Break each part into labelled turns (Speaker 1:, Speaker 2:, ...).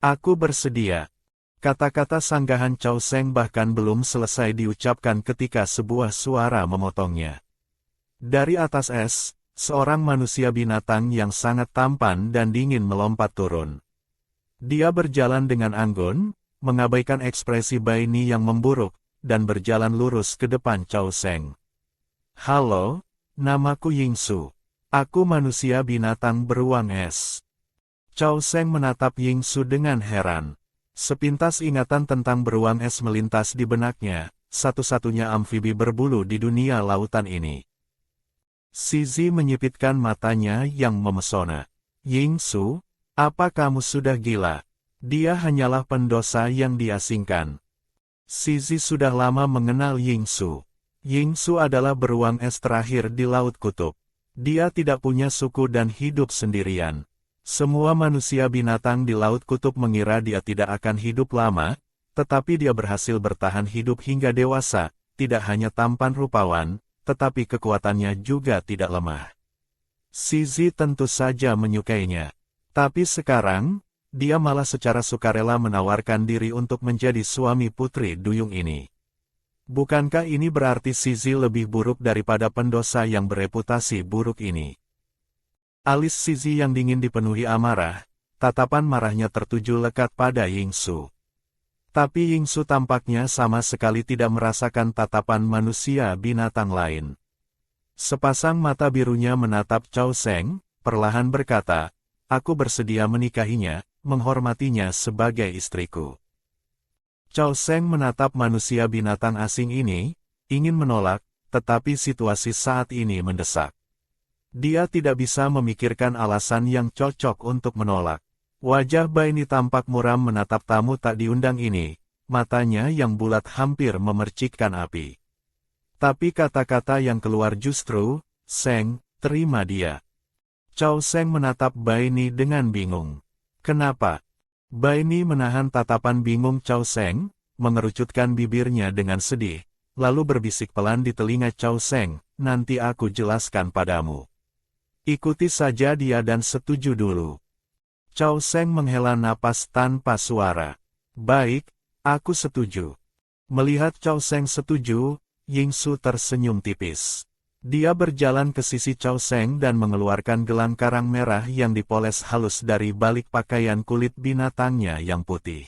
Speaker 1: Aku bersedia. Kata-kata sanggahan Chow Seng bahkan belum selesai diucapkan ketika sebuah suara memotongnya. Dari atas es, seorang manusia binatang yang sangat tampan dan dingin melompat turun. Dia berjalan dengan anggun, mengabaikan ekspresi Bai Ni yang memburuk, dan berjalan lurus ke depan Chow Seng. Halo, namaku Yingsu. Aku manusia binatang beruang es. Chow Seng menatap Yingsu dengan heran. Sepintas ingatan tentang beruang es melintas di benaknya, satu-satunya amfibi berbulu di dunia lautan ini. Zizi menyipitkan matanya yang memesona. Yingsu, apa kamu sudah gila? Dia hanyalah pendosa yang diasingkan. Zizi sudah lama mengenal Yingsu. Yingsu adalah beruang es terakhir di Laut Kutub. Dia tidak punya suku dan hidup sendirian. Semua manusia binatang di Laut Kutub mengira dia tidak akan hidup lama, tetapi dia berhasil bertahan hidup hingga dewasa, tidak hanya tampan rupawan, tetapi kekuatannya juga tidak lemah. Zizi tentu saja menyukainya. Tapi sekarang, dia malah secara sukarela menawarkan diri untuk menjadi suami putri duyung ini. Bukankah ini berarti Zizi lebih buruk daripada pendosa yang bereputasi buruk ini? Alis Zizi yang dingin dipenuhi amarah, tatapan marahnya tertuju lekat pada Yingsu. Tapi Yingsu tampaknya sama sekali tidak merasakan tatapan manusia binatang lain. Sepasang mata birunya menatap Chow Seng, perlahan berkata, aku bersedia menikahinya, menghormatinya sebagai istriku. Chow Seng menatap manusia binatang asing ini, ingin menolak, tetapi situasi saat ini mendesak. Dia tidak bisa memikirkan alasan yang cocok untuk menolak. Wajah Bai Ni tampak muram menatap tamu tak diundang ini, matanya yang bulat hampir memercikkan api. Tapi kata-kata yang keluar justru, Seng, terima dia. Chow Seng menatap Bai Ni dengan bingung. Kenapa? Bai Ni menahan tatapan bingung Chow Seng, mengerucutkan bibirnya dengan sedih, lalu berbisik pelan di telinga Chow Seng, nanti aku jelaskan padamu. Ikuti saja dia dan setuju dulu. Chow Seng menghela napas tanpa suara. Baik, aku setuju. Melihat Chow Seng setuju, Yingsu tersenyum tipis. Dia berjalan ke sisi Chow Seng dan mengeluarkan gelang karang merah yang dipoles halus dari balik pakaian kulit binatangnya yang putih.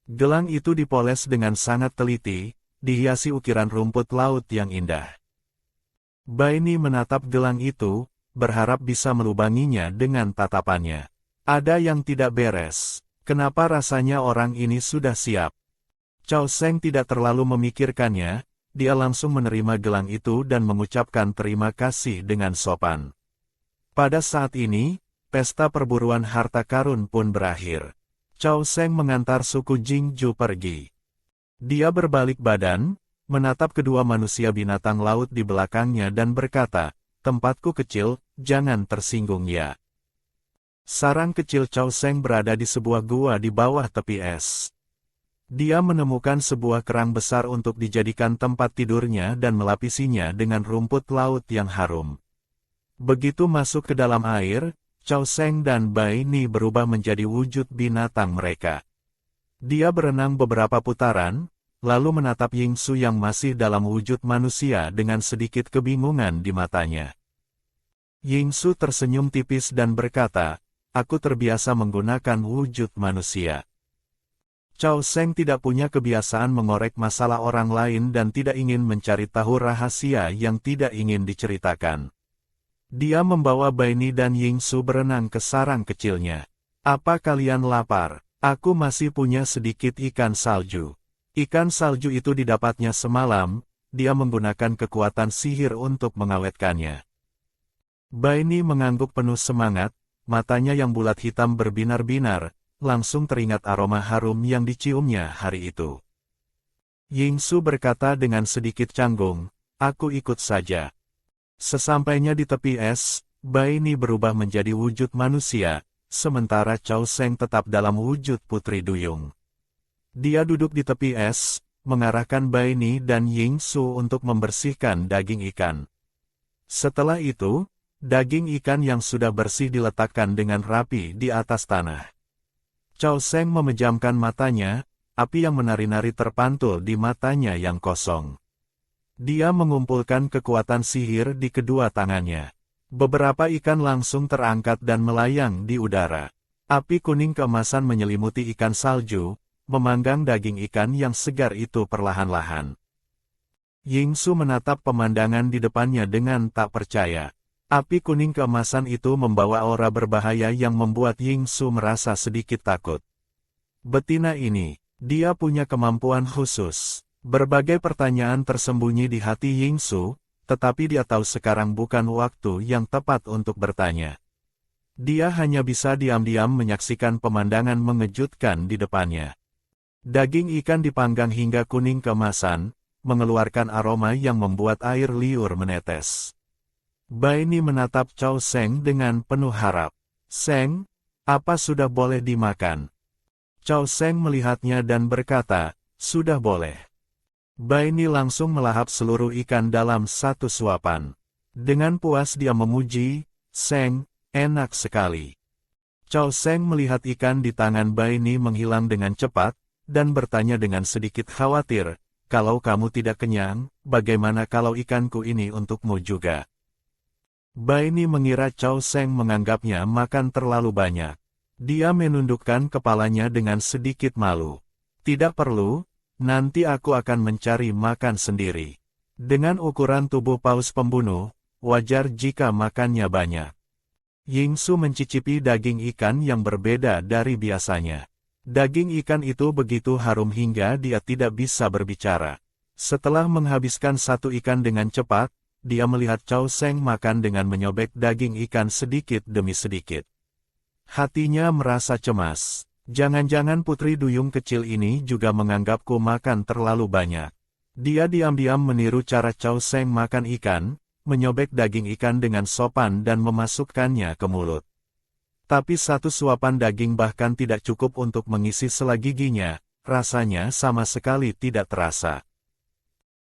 Speaker 1: Gelang itu dipoles dengan sangat teliti, dihiasi ukiran rumput laut yang indah. Bai Ni menatap gelang itu, berharap bisa melubanginya dengan tatapannya. Ada yang tidak beres. Kenapa rasanya orang ini sudah siap? Chow Seng tidak terlalu memikirkannya, dia langsung menerima gelang itu dan mengucapkan terima kasih dengan sopan. Pada saat ini, pesta perburuan harta karun pun berakhir. Chow Seng mengantar suku Jingju pergi. Dia berbalik badan, menatap kedua manusia binatang laut di belakangnya dan berkata, tempatku kecil, jangan tersinggung ya. Sarang kecil Chow Seng berada di sebuah gua di bawah tepi es. Dia menemukan sebuah kerang besar untuk dijadikan tempat tidurnya dan melapisinya dengan rumput laut yang harum. Begitu masuk ke dalam air, Chow Seng dan Bai Ni berubah menjadi wujud binatang mereka. Dia berenang beberapa putaran, lalu menatap Yingsu yang masih dalam wujud manusia dengan sedikit kebingungan di matanya. Yingsu tersenyum tipis dan berkata, aku terbiasa menggunakan wujud manusia. Chow Seng tidak punya kebiasaan mengorek masalah orang lain dan tidak ingin mencari tahu rahasia yang tidak ingin diceritakan. Dia membawa Bai Ni dan Yingsu berenang ke sarang kecilnya. Apa kalian lapar? Aku masih punya sedikit ikan salju. Ikan salju itu didapatnya semalam, dia menggunakan kekuatan sihir untuk mengawetkannya. Bai Ni mengangguk penuh semangat, matanya yang bulat hitam berbinar-binar, langsung teringat aroma harum yang diciumnya hari itu. Yingsu berkata dengan sedikit canggung, aku ikut saja. Sesampainya di tepi es, Bai Ni berubah menjadi wujud manusia, sementara Chow Seng tetap dalam wujud putri duyung. Dia duduk di tepi es, mengarahkan Bai Ni dan Yingsu untuk membersihkan daging ikan. Setelah itu, daging ikan yang sudah bersih diletakkan dengan rapi di atas tanah. Chow Seng memejamkan matanya, api yang menari-nari terpantul di matanya yang kosong. Dia mengumpulkan kekuatan sihir di kedua tangannya. Beberapa ikan langsung terangkat dan melayang di udara. Api kuning keemasan menyelimuti ikan salju, memanggang daging ikan yang segar itu perlahan-lahan. Yingsu menatap pemandangan di depannya dengan tak percaya. Api kuning keemasan itu membawa aura berbahaya yang membuat Yingsu merasa sedikit takut. Betina ini, dia punya kemampuan khusus. Berbagai pertanyaan tersembunyi di hati Yingsu, tetapi dia tahu sekarang bukan waktu yang tepat untuk bertanya. Dia hanya bisa diam-diam menyaksikan pemandangan mengejutkan di depannya. Daging ikan dipanggang hingga kuning keemasan, mengeluarkan aroma yang membuat air liur menetes. Bai Ni menatap Chow Seng dengan penuh harap. "Seng, apa sudah boleh dimakan?" Chow Seng melihatnya dan berkata, "Sudah boleh." Bai Ni langsung melahap seluruh ikan dalam satu suapan. Dengan puas dia memuji, "Seng, enak sekali." Chow Seng melihat ikan di tangan Bai Ni menghilang dengan cepat, dan bertanya dengan sedikit khawatir, "Kalau kamu tidak kenyang, bagaimana kalau ikanku ini untukmu juga?" Bai Ni mengira Chow Seng menganggapnya makan terlalu banyak. Dia menundukkan kepalanya dengan sedikit malu. "Tidak perlu. Nanti aku akan mencari makan sendiri." Dengan ukuran tubuh paus pembunuh, wajar jika makannya banyak. Yingsu mencicipi daging ikan yang berbeda dari biasanya. Daging ikan itu begitu harum hingga dia tidak bisa berbicara. Setelah menghabiskan satu ikan dengan cepat, dia melihat Chow Seng makan dengan menyobek daging ikan sedikit demi sedikit. Hatinya merasa cemas. Jangan-jangan putri duyung kecil ini juga menganggapku makan terlalu banyak. Dia diam-diam meniru cara Chow Seng makan ikan, menyobek daging ikan dengan sopan dan memasukkannya ke mulut. Tapi satu suapan daging bahkan tidak cukup untuk mengisi sela giginya, rasanya sama sekali tidak terasa.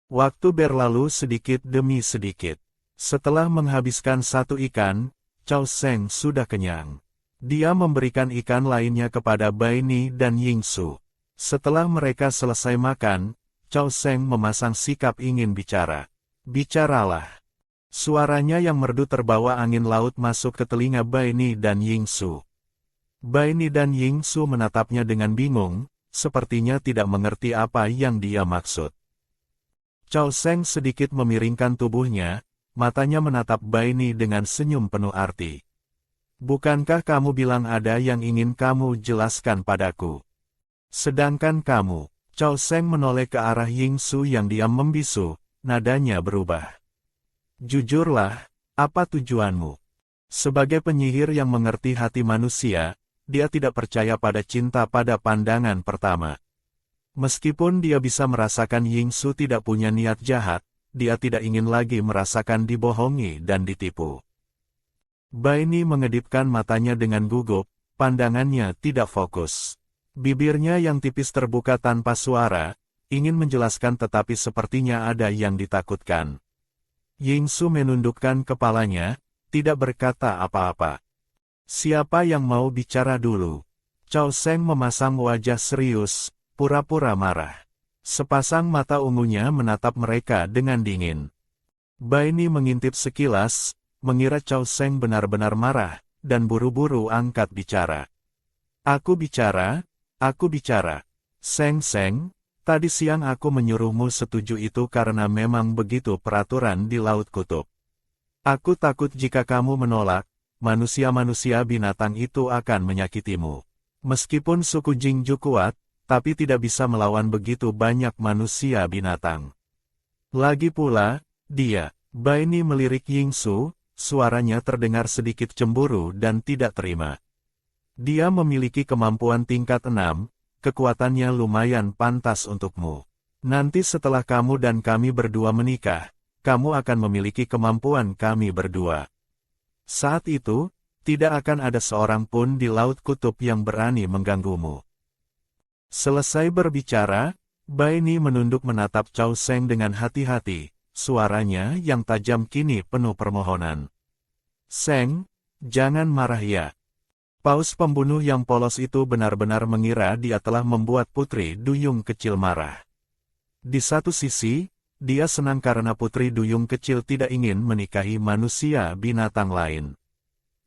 Speaker 1: Waktu berlalu sedikit demi sedikit. Setelah menghabiskan satu ikan, Chow Seng sudah kenyang. Dia memberikan ikan lainnya kepada Bai Ni dan Yingsu. Setelah mereka selesai makan, Chow Seng memasang sikap ingin bicara. "Bicaralah." Suaranya yang merdu terbawa angin laut masuk ke telinga Bai Ni dan Yingsu. Bai Ni dan Yingsu menatapnya dengan bingung, sepertinya tidak mengerti apa yang dia maksud. Chow Seng sedikit memiringkan tubuhnya, matanya menatap Bai Ni dengan senyum penuh arti. "Bukankah kamu bilang ada yang ingin kamu jelaskan padaku? Sedangkan kamu..." Chow Seng menoleh ke arah Yingsu yang diam membisu, nadanya berubah. "Jujurlah, apa tujuanmu?" Sebagai penyihir yang mengerti hati manusia, dia tidak percaya pada cinta pada pandangan pertama. Meskipun dia bisa merasakan Yingsu tidak punya niat jahat, dia tidak ingin lagi merasakan dibohongi dan ditipu. Bai Ni mengedipkan matanya dengan gugup, pandangannya tidak fokus. Bibirnya yang tipis terbuka tanpa suara, ingin menjelaskan tetapi sepertinya ada yang ditakutkan. Yingsu menundukkan kepalanya, tidak berkata apa-apa. "Siapa yang mau bicara dulu?" Chow Seng memasang wajah serius, pura-pura marah. Sepasang mata ungunya menatap mereka dengan dingin. Bai Ni mengintip sekilas, mengira Chow Seng benar-benar marah, dan buru-buru angkat bicara. Aku bicara. Seng Seng, tadi siang aku menyuruhmu setuju itu karena memang begitu peraturan di Laut Kutub. Aku takut jika kamu menolak, manusia-manusia binatang itu akan menyakitimu. Meskipun suku Jingju kuat, tapi tidak bisa melawan begitu banyak manusia binatang. Lagi pula, dia..." Bai Ni melirik Yingsu. Suaranya terdengar sedikit cemburu dan tidak terima. "Dia memiliki kemampuan tingkat 6, kekuatannya lumayan pantas untukmu. Nanti setelah kamu dan kami berdua menikah, kamu akan memiliki kemampuan kami berdua. Saat itu, tidak akan ada seorang pun di Laut Kutub yang berani mengganggumu." Selesai berbicara, Bai Ni menunduk menatap Chow Seng dengan hati-hati. Suaranya yang tajam kini penuh permohonan. "Seng, jangan marah ya. Paus pembunuh yang polos itu benar-benar mengira dia telah membuat Putri Duyung kecil marah. Di satu sisi, dia senang karena Putri Duyung kecil tidak ingin menikahi manusia binatang lain.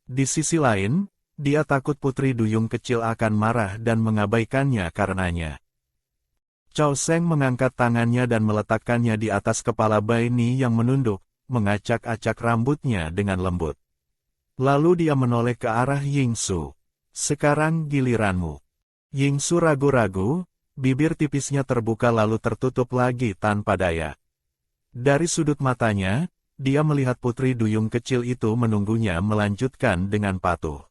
Speaker 1: Di sisi lain, dia takut Putri Duyung kecil akan marah dan mengabaikannya karenanya. Chow Seng mengangkat tangannya dan meletakkannya di atas kepala Bai Ni yang menunduk, mengacak-acak rambutnya dengan lembut. Lalu dia menoleh ke arah Yingsu. Sekarang giliranmu. Yingsu ragu-ragu, bibir tipisnya terbuka lalu tertutup lagi tanpa daya. Dari sudut matanya, dia melihat Putri Duyung kecil itu menunggunya melanjutkan dengan patuh.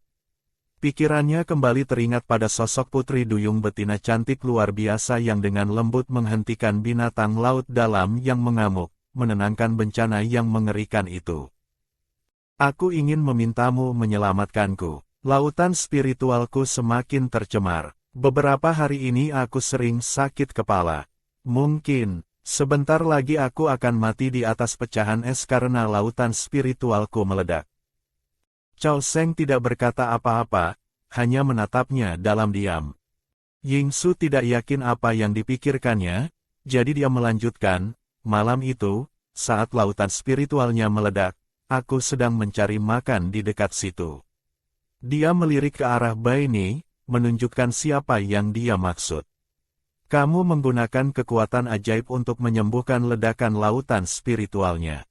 Speaker 1: Pikirannya kembali teringat pada sosok Putri Duyung betina cantik luar biasa yang dengan lembut menghentikan binatang laut dalam yang mengamuk, menenangkan bencana yang mengerikan itu. Aku ingin memintamu menyelamatkanku. Lautan spiritualku semakin tercemar. Beberapa hari ini aku sering sakit kepala. Mungkin, sebentar lagi aku akan mati di atas pecahan es karena lautan spiritualku meledak. Chow Seng tidak berkata apa-apa, hanya menatapnya dalam diam. Yingsu tidak yakin apa yang dipikirkannya, jadi dia melanjutkan, malam itu, saat lautan spiritualnya meledak, aku sedang mencari makan di dekat situ. Dia melirik ke arah Bai Ni, menunjukkan siapa yang dia maksud. Kamu menggunakan kekuatan ajaib untuk menyembuhkan ledakan lautan spiritualnya.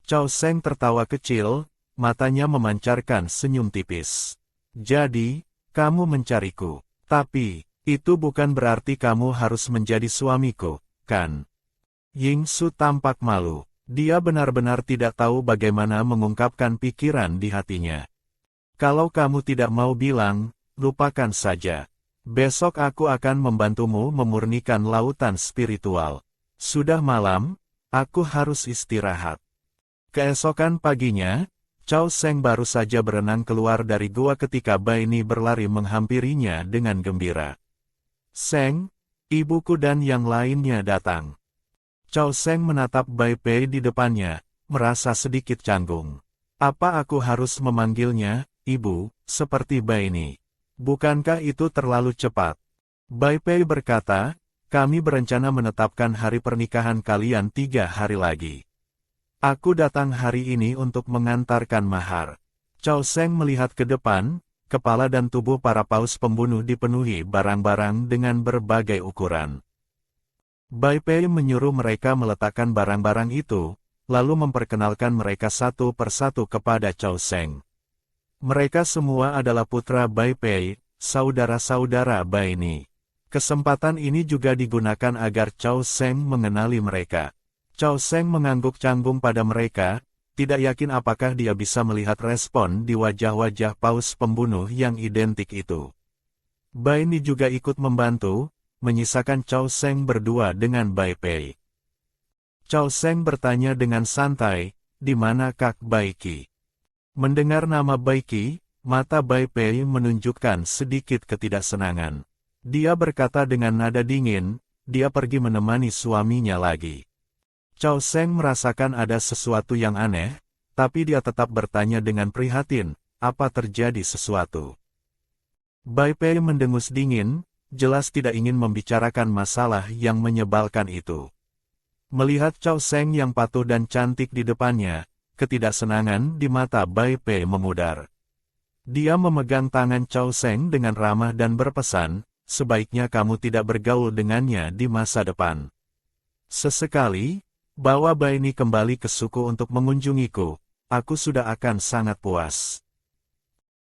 Speaker 1: Chow Seng tertawa kecil, matanya memancarkan senyum tipis. Jadi, kamu mencariku. Tapi, itu bukan berarti kamu harus menjadi suamiku, kan? Yingsu tampak malu. Dia benar-benar tidak tahu bagaimana mengungkapkan pikiran di hatinya. Kalau kamu tidak mau bilang, lupakan saja. Besok aku akan membantumu memurnikan lautan spiritual. Sudah malam, aku harus istirahat. Keesokan paginya, Chow Seng baru saja berenang keluar dari gua ketika Bai Ni berlari menghampirinya dengan gembira. Seng, ibuku dan yang lainnya datang. Chow Seng menatap Bai Pei di depannya, merasa sedikit canggung. Apa aku harus memanggilnya, ibu, seperti Bai Ni? Bukankah itu terlalu cepat? Bai Pei berkata, kami berencana menetapkan hari pernikahan kalian 3 hari lagi. Aku datang hari ini untuk mengantarkan mahar. Chow Seng melihat ke depan, kepala dan tubuh para paus pembunuh dipenuhi barang-barang dengan berbagai ukuran. Bai Pei menyuruh mereka meletakkan barang-barang itu, lalu memperkenalkan mereka satu persatu kepada Chow Seng. Mereka semua adalah putra Bai Pei, saudara-saudara Bai Ni. Kesempatan ini juga digunakan agar Chow Seng mengenali mereka. Chow Seng mengangguk canggung pada mereka, tidak yakin apakah dia bisa melihat respon di wajah-wajah paus pembunuh yang identik itu. Bai Ni juga ikut membantu, menyisakan Chow Seng berdua dengan Bai Pei. Chow Seng bertanya dengan santai, di mana Kak Bai Qi? Mendengar nama Bai Qi, mata Bai Pei menunjukkan sedikit ketidaksenangan. Dia berkata dengan nada dingin, dia pergi menemani suaminya lagi. Chow Seng merasakan ada sesuatu yang aneh, tapi dia tetap bertanya dengan prihatin, apa terjadi sesuatu? Bai Pei mendengus dingin, jelas tidak ingin membicarakan masalah yang menyebalkan itu. Melihat Chow Seng yang patuh dan cantik di depannya, ketidaksenangan di mata Bai Pei memudar. Dia memegang tangan Chow Seng dengan ramah dan berpesan, sebaiknya kamu tidak bergaul dengannya di masa depan. Sesekali, bawa Bai Ni kembali ke suku untuk mengunjungiku, aku sudah akan sangat puas.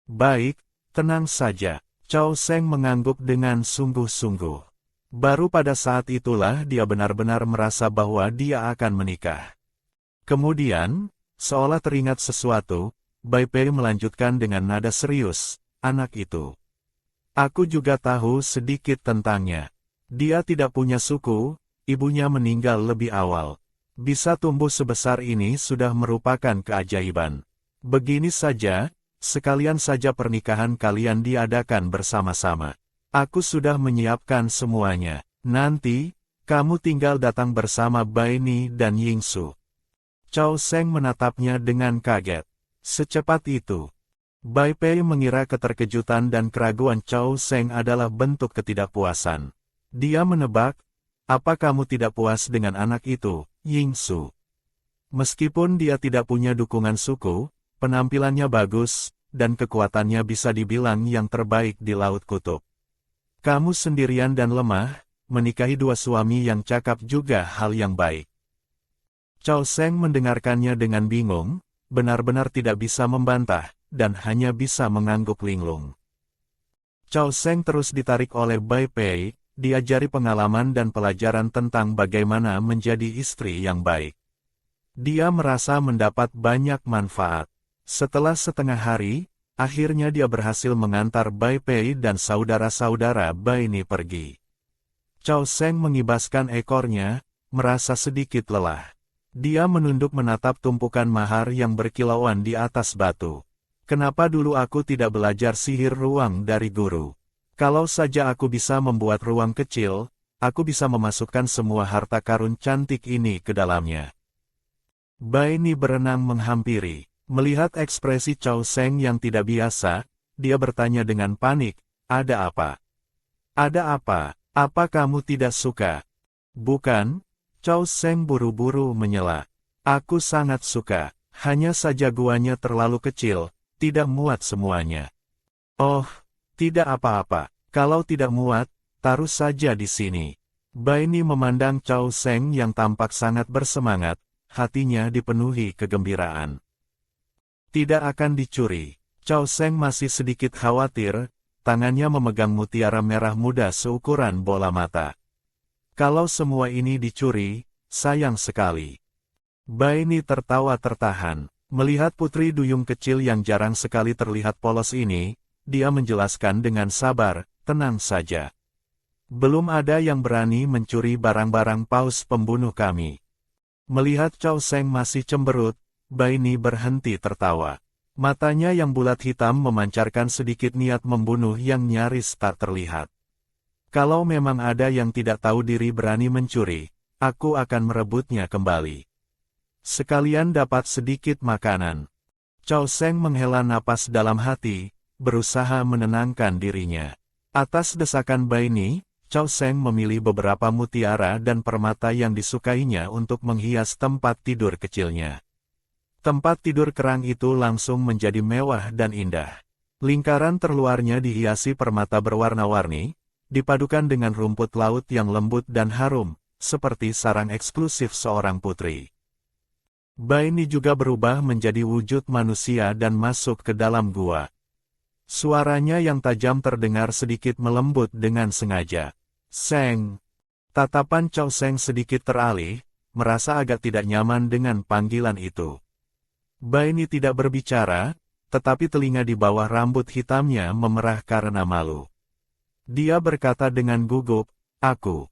Speaker 1: Baik, tenang saja. Chow Seng mengangguk dengan sungguh-sungguh. Baru pada saat itulah dia benar-benar merasa bahwa dia akan menikah. Kemudian, seolah teringat sesuatu, Bai Pei melanjutkan dengan nada serius, anak itu. Aku juga tahu sedikit tentangnya. Dia tidak punya suku, ibunya meninggal lebih awal. Bisa tumbuh sebesar ini sudah merupakan keajaiban. Begini saja, sekalian saja pernikahan kalian diadakan bersama-sama. Aku sudah menyiapkan semuanya. Nanti, kamu tinggal datang bersama Bai Ni dan Yingsu. Chow Seng menatapnya dengan kaget. Secepat itu. Bai Pei mengira keterkejutan dan keraguan Chow Seng adalah bentuk ketidakpuasan. Dia menebak, apa kamu tidak puas dengan anak itu, Yingsu? Meskipun dia tidak punya dukungan suku, penampilannya bagus, dan kekuatannya bisa dibilang yang terbaik di Laut Kutub. Kamu sendirian dan lemah, menikahi dua suami yang cakap juga hal yang baik. Chow Seng mendengarkannya dengan bingung, benar-benar tidak bisa membantah, dan hanya bisa mengangguk linglung. Chow Seng terus ditarik oleh Bai Pei, diajari pengalaman dan pelajaran tentang bagaimana menjadi istri yang baik. Dia merasa mendapat banyak manfaat. Setelah setengah hari, akhirnya dia berhasil mengantar Bai Pei dan saudara-saudara Bai Ni pergi. Chow Seng mengibaskan ekornya, merasa sedikit lelah. Dia menunduk menatap tumpukan mahar yang berkilauan di atas batu. Kenapa dulu aku tidak belajar sihir ruang dari guru? Kalau saja aku bisa membuat ruang kecil, aku bisa memasukkan semua harta karun cantik ini ke dalamnya. Bai Ni berenang menghampiri. Melihat ekspresi Chow Seng yang tidak biasa, dia bertanya dengan panik, ada apa? Ada apa? Apa kamu tidak suka? Bukan, Chow Seng buru-buru menyela. Aku sangat suka, hanya saja guanya terlalu kecil, tidak muat semuanya. Oh, tidak apa-apa, kalau tidak muat, taruh saja di sini. Bai Ni memandang Chow Seng yang tampak sangat bersemangat, hatinya dipenuhi kegembiraan. Tidak akan dicuri. Chow Seng masih sedikit khawatir, tangannya memegang mutiara merah muda seukuran bola mata. Kalau semua ini dicuri, sayang sekali. Bai Ni tertawa tertahan. Melihat putri duyung kecil yang jarang sekali terlihat polos ini, dia menjelaskan dengan sabar, tenang saja. Belum ada yang berani mencuri barang-barang paus pembunuh kami. Melihat Chow Seng masih cemberut, Bai Ni berhenti tertawa. Matanya yang bulat hitam memancarkan sedikit niat membunuh yang nyaris tak terlihat. Kalau memang ada yang tidak tahu diri berani mencuri, aku akan merebutnya kembali. Sekalian dapat sedikit makanan. Chow Seng menghela napas dalam hati, berusaha menenangkan dirinya. Atas desakan Bai Ni, Chow Seng memilih beberapa mutiara dan permata yang disukainya untuk menghias tempat tidur kecilnya. Tempat tidur kerang itu langsung menjadi mewah dan indah. Lingkaran terluarnya dihiasi permata berwarna-warni, dipadukan dengan rumput laut yang lembut dan harum, seperti sarang eksklusif seorang putri. Bai Ni juga berubah menjadi wujud manusia dan masuk ke dalam gua. Suaranya yang tajam terdengar sedikit melembut dengan sengaja. Seng. Tatapan Chow Seng sedikit teralih, merasa agak tidak nyaman dengan panggilan itu. Bai Ni tidak berbicara, tetapi telinga di bawah rambut hitamnya memerah karena malu. Dia berkata dengan gugup, aku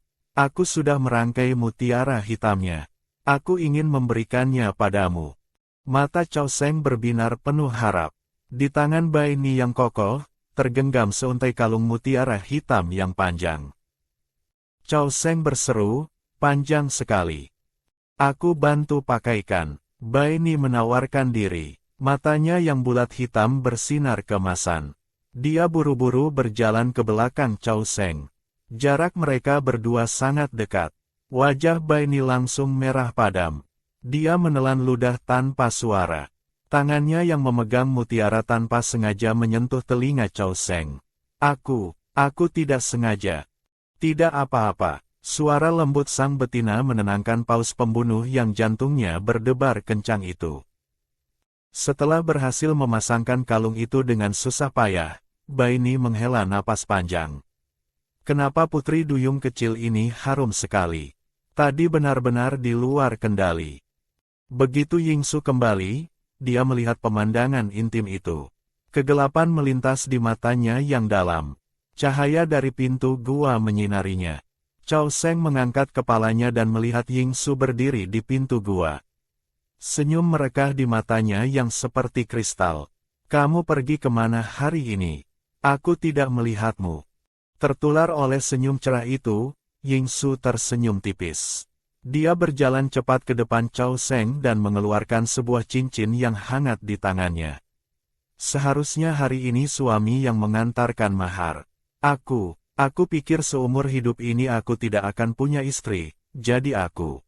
Speaker 1: sudah merangkai mutiara hitamnya. Aku ingin memberikannya padamu. Mata Chow Seng berbinar penuh harap. Di tangan Bai Ni yang kokoh, tergenggam seuntai kalung mutiara hitam yang panjang. Chow Seng berseru, panjang sekali. Aku bantu pakaikan. Bai Ni menawarkan diri. Matanya yang bulat hitam bersinar kemasan. Dia buru-buru berjalan ke belakang Chow Seng. Jarak mereka berdua sangat dekat. Wajah Bai Ni langsung merah padam. Dia menelan ludah tanpa suara. Tangannya yang memegang mutiara tanpa sengaja menyentuh telinga Chow Seng. Aku tidak sengaja. Tidak apa-apa. Suara lembut sang betina menenangkan paus pembunuh yang jantungnya berdebar kencang itu. Setelah berhasil memasangkan kalung itu dengan susah payah, Bai Ni menghela napas panjang. Kenapa putri duyung kecil ini harum sekali? Tadi benar-benar di luar kendali. Begitu Yingsu kembali, dia melihat pemandangan intim itu. Kegelapan melintas di matanya yang dalam. Cahaya dari pintu gua menyinarinya. Chow Seng mengangkat kepalanya dan melihat Yingsu berdiri di pintu gua. Senyum merekah di matanya yang seperti kristal. Kamu pergi kemana hari ini? Aku tidak melihatmu. Tertular oleh senyum cerah itu, Yingsu tersenyum tipis. Dia berjalan cepat ke depan Chow Seng dan mengeluarkan sebuah cincin yang hangat di tangannya. Seharusnya hari ini suami yang mengantarkan mahar. Aku pikir seumur hidup ini aku tidak akan punya istri, jadi aku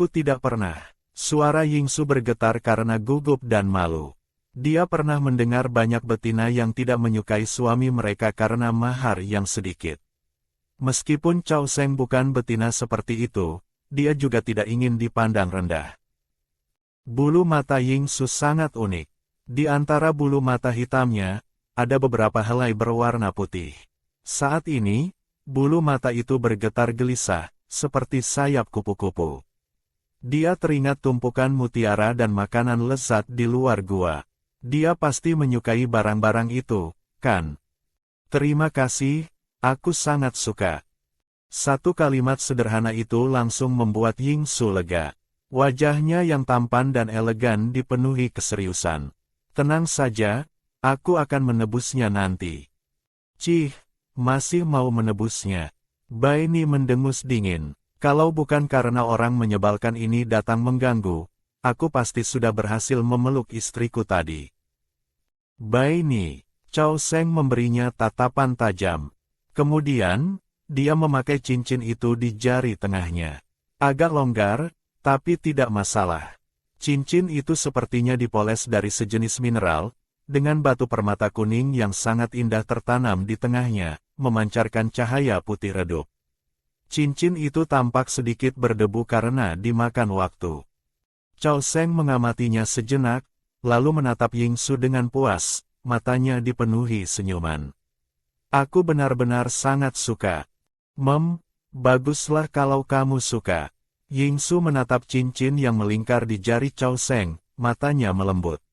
Speaker 1: tidak pernah. Suara Yingsu bergetar karena gugup dan malu. Dia pernah mendengar banyak betina yang tidak menyukai suami mereka karena mahar yang sedikit. Meskipun Chao Seng bukan betina seperti itu, dia juga tidak ingin dipandang rendah. Bulu mata Yingsu sangat unik. Di antara bulu mata hitamnya, ada beberapa helai berwarna putih. Saat ini, bulu mata itu bergetar gelisah, seperti sayap kupu-kupu. Dia teringat tumpukan mutiara dan makanan lezat di luar gua. Dia pasti menyukai barang-barang itu, kan? Terima kasih, aku sangat suka. Satu kalimat sederhana itu langsung membuat Yingsu lega. Wajahnya yang tampan dan elegan dipenuhi keseriusan. Tenang saja, aku akan menebusnya nanti. Cih, masih mau menebusnya? Bai Ni mendengus dingin. Kalau bukan karena orang menyebalkan ini datang mengganggu, aku pasti sudah berhasil memeluk istriku tadi. Bai Ni, Chao Seng memberinya tatapan tajam. Kemudian, dia memakai cincin itu di jari tengahnya. Agak longgar, tapi tidak masalah. Cincin itu sepertinya dipoles dari sejenis mineral, dengan batu permata kuning yang sangat indah tertanam di tengahnya, memancarkan cahaya putih redup. Cincin itu tampak sedikit berdebu karena dimakan waktu. Chao Seng mengamatinya sejenak, lalu menatap Yingsu dengan puas, matanya dipenuhi senyuman. Aku benar-benar sangat suka. Baguslah kalau kamu suka. Yingsu menatap cincin yang melingkar di jari Chao Seng, matanya melembut.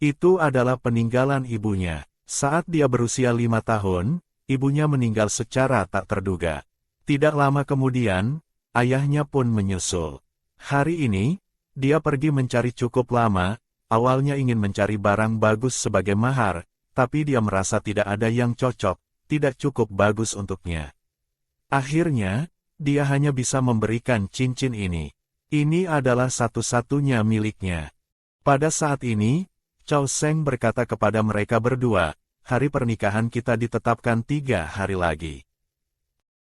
Speaker 1: Itu adalah peninggalan ibunya. Saat dia berusia 5 tahun, ibunya meninggal secara tak terduga. Tidak lama kemudian, ayahnya pun menyusul. Hari ini, dia pergi mencari cukup lama, awalnya ingin mencari barang bagus sebagai mahar, tapi dia merasa tidak ada yang cocok, tidak cukup bagus untuknya. Akhirnya, dia hanya bisa memberikan cincin ini. Ini adalah satu-satunya miliknya. Pada saat ini, Chao Seng berkata kepada mereka berdua, hari pernikahan kita ditetapkan 3 hari lagi.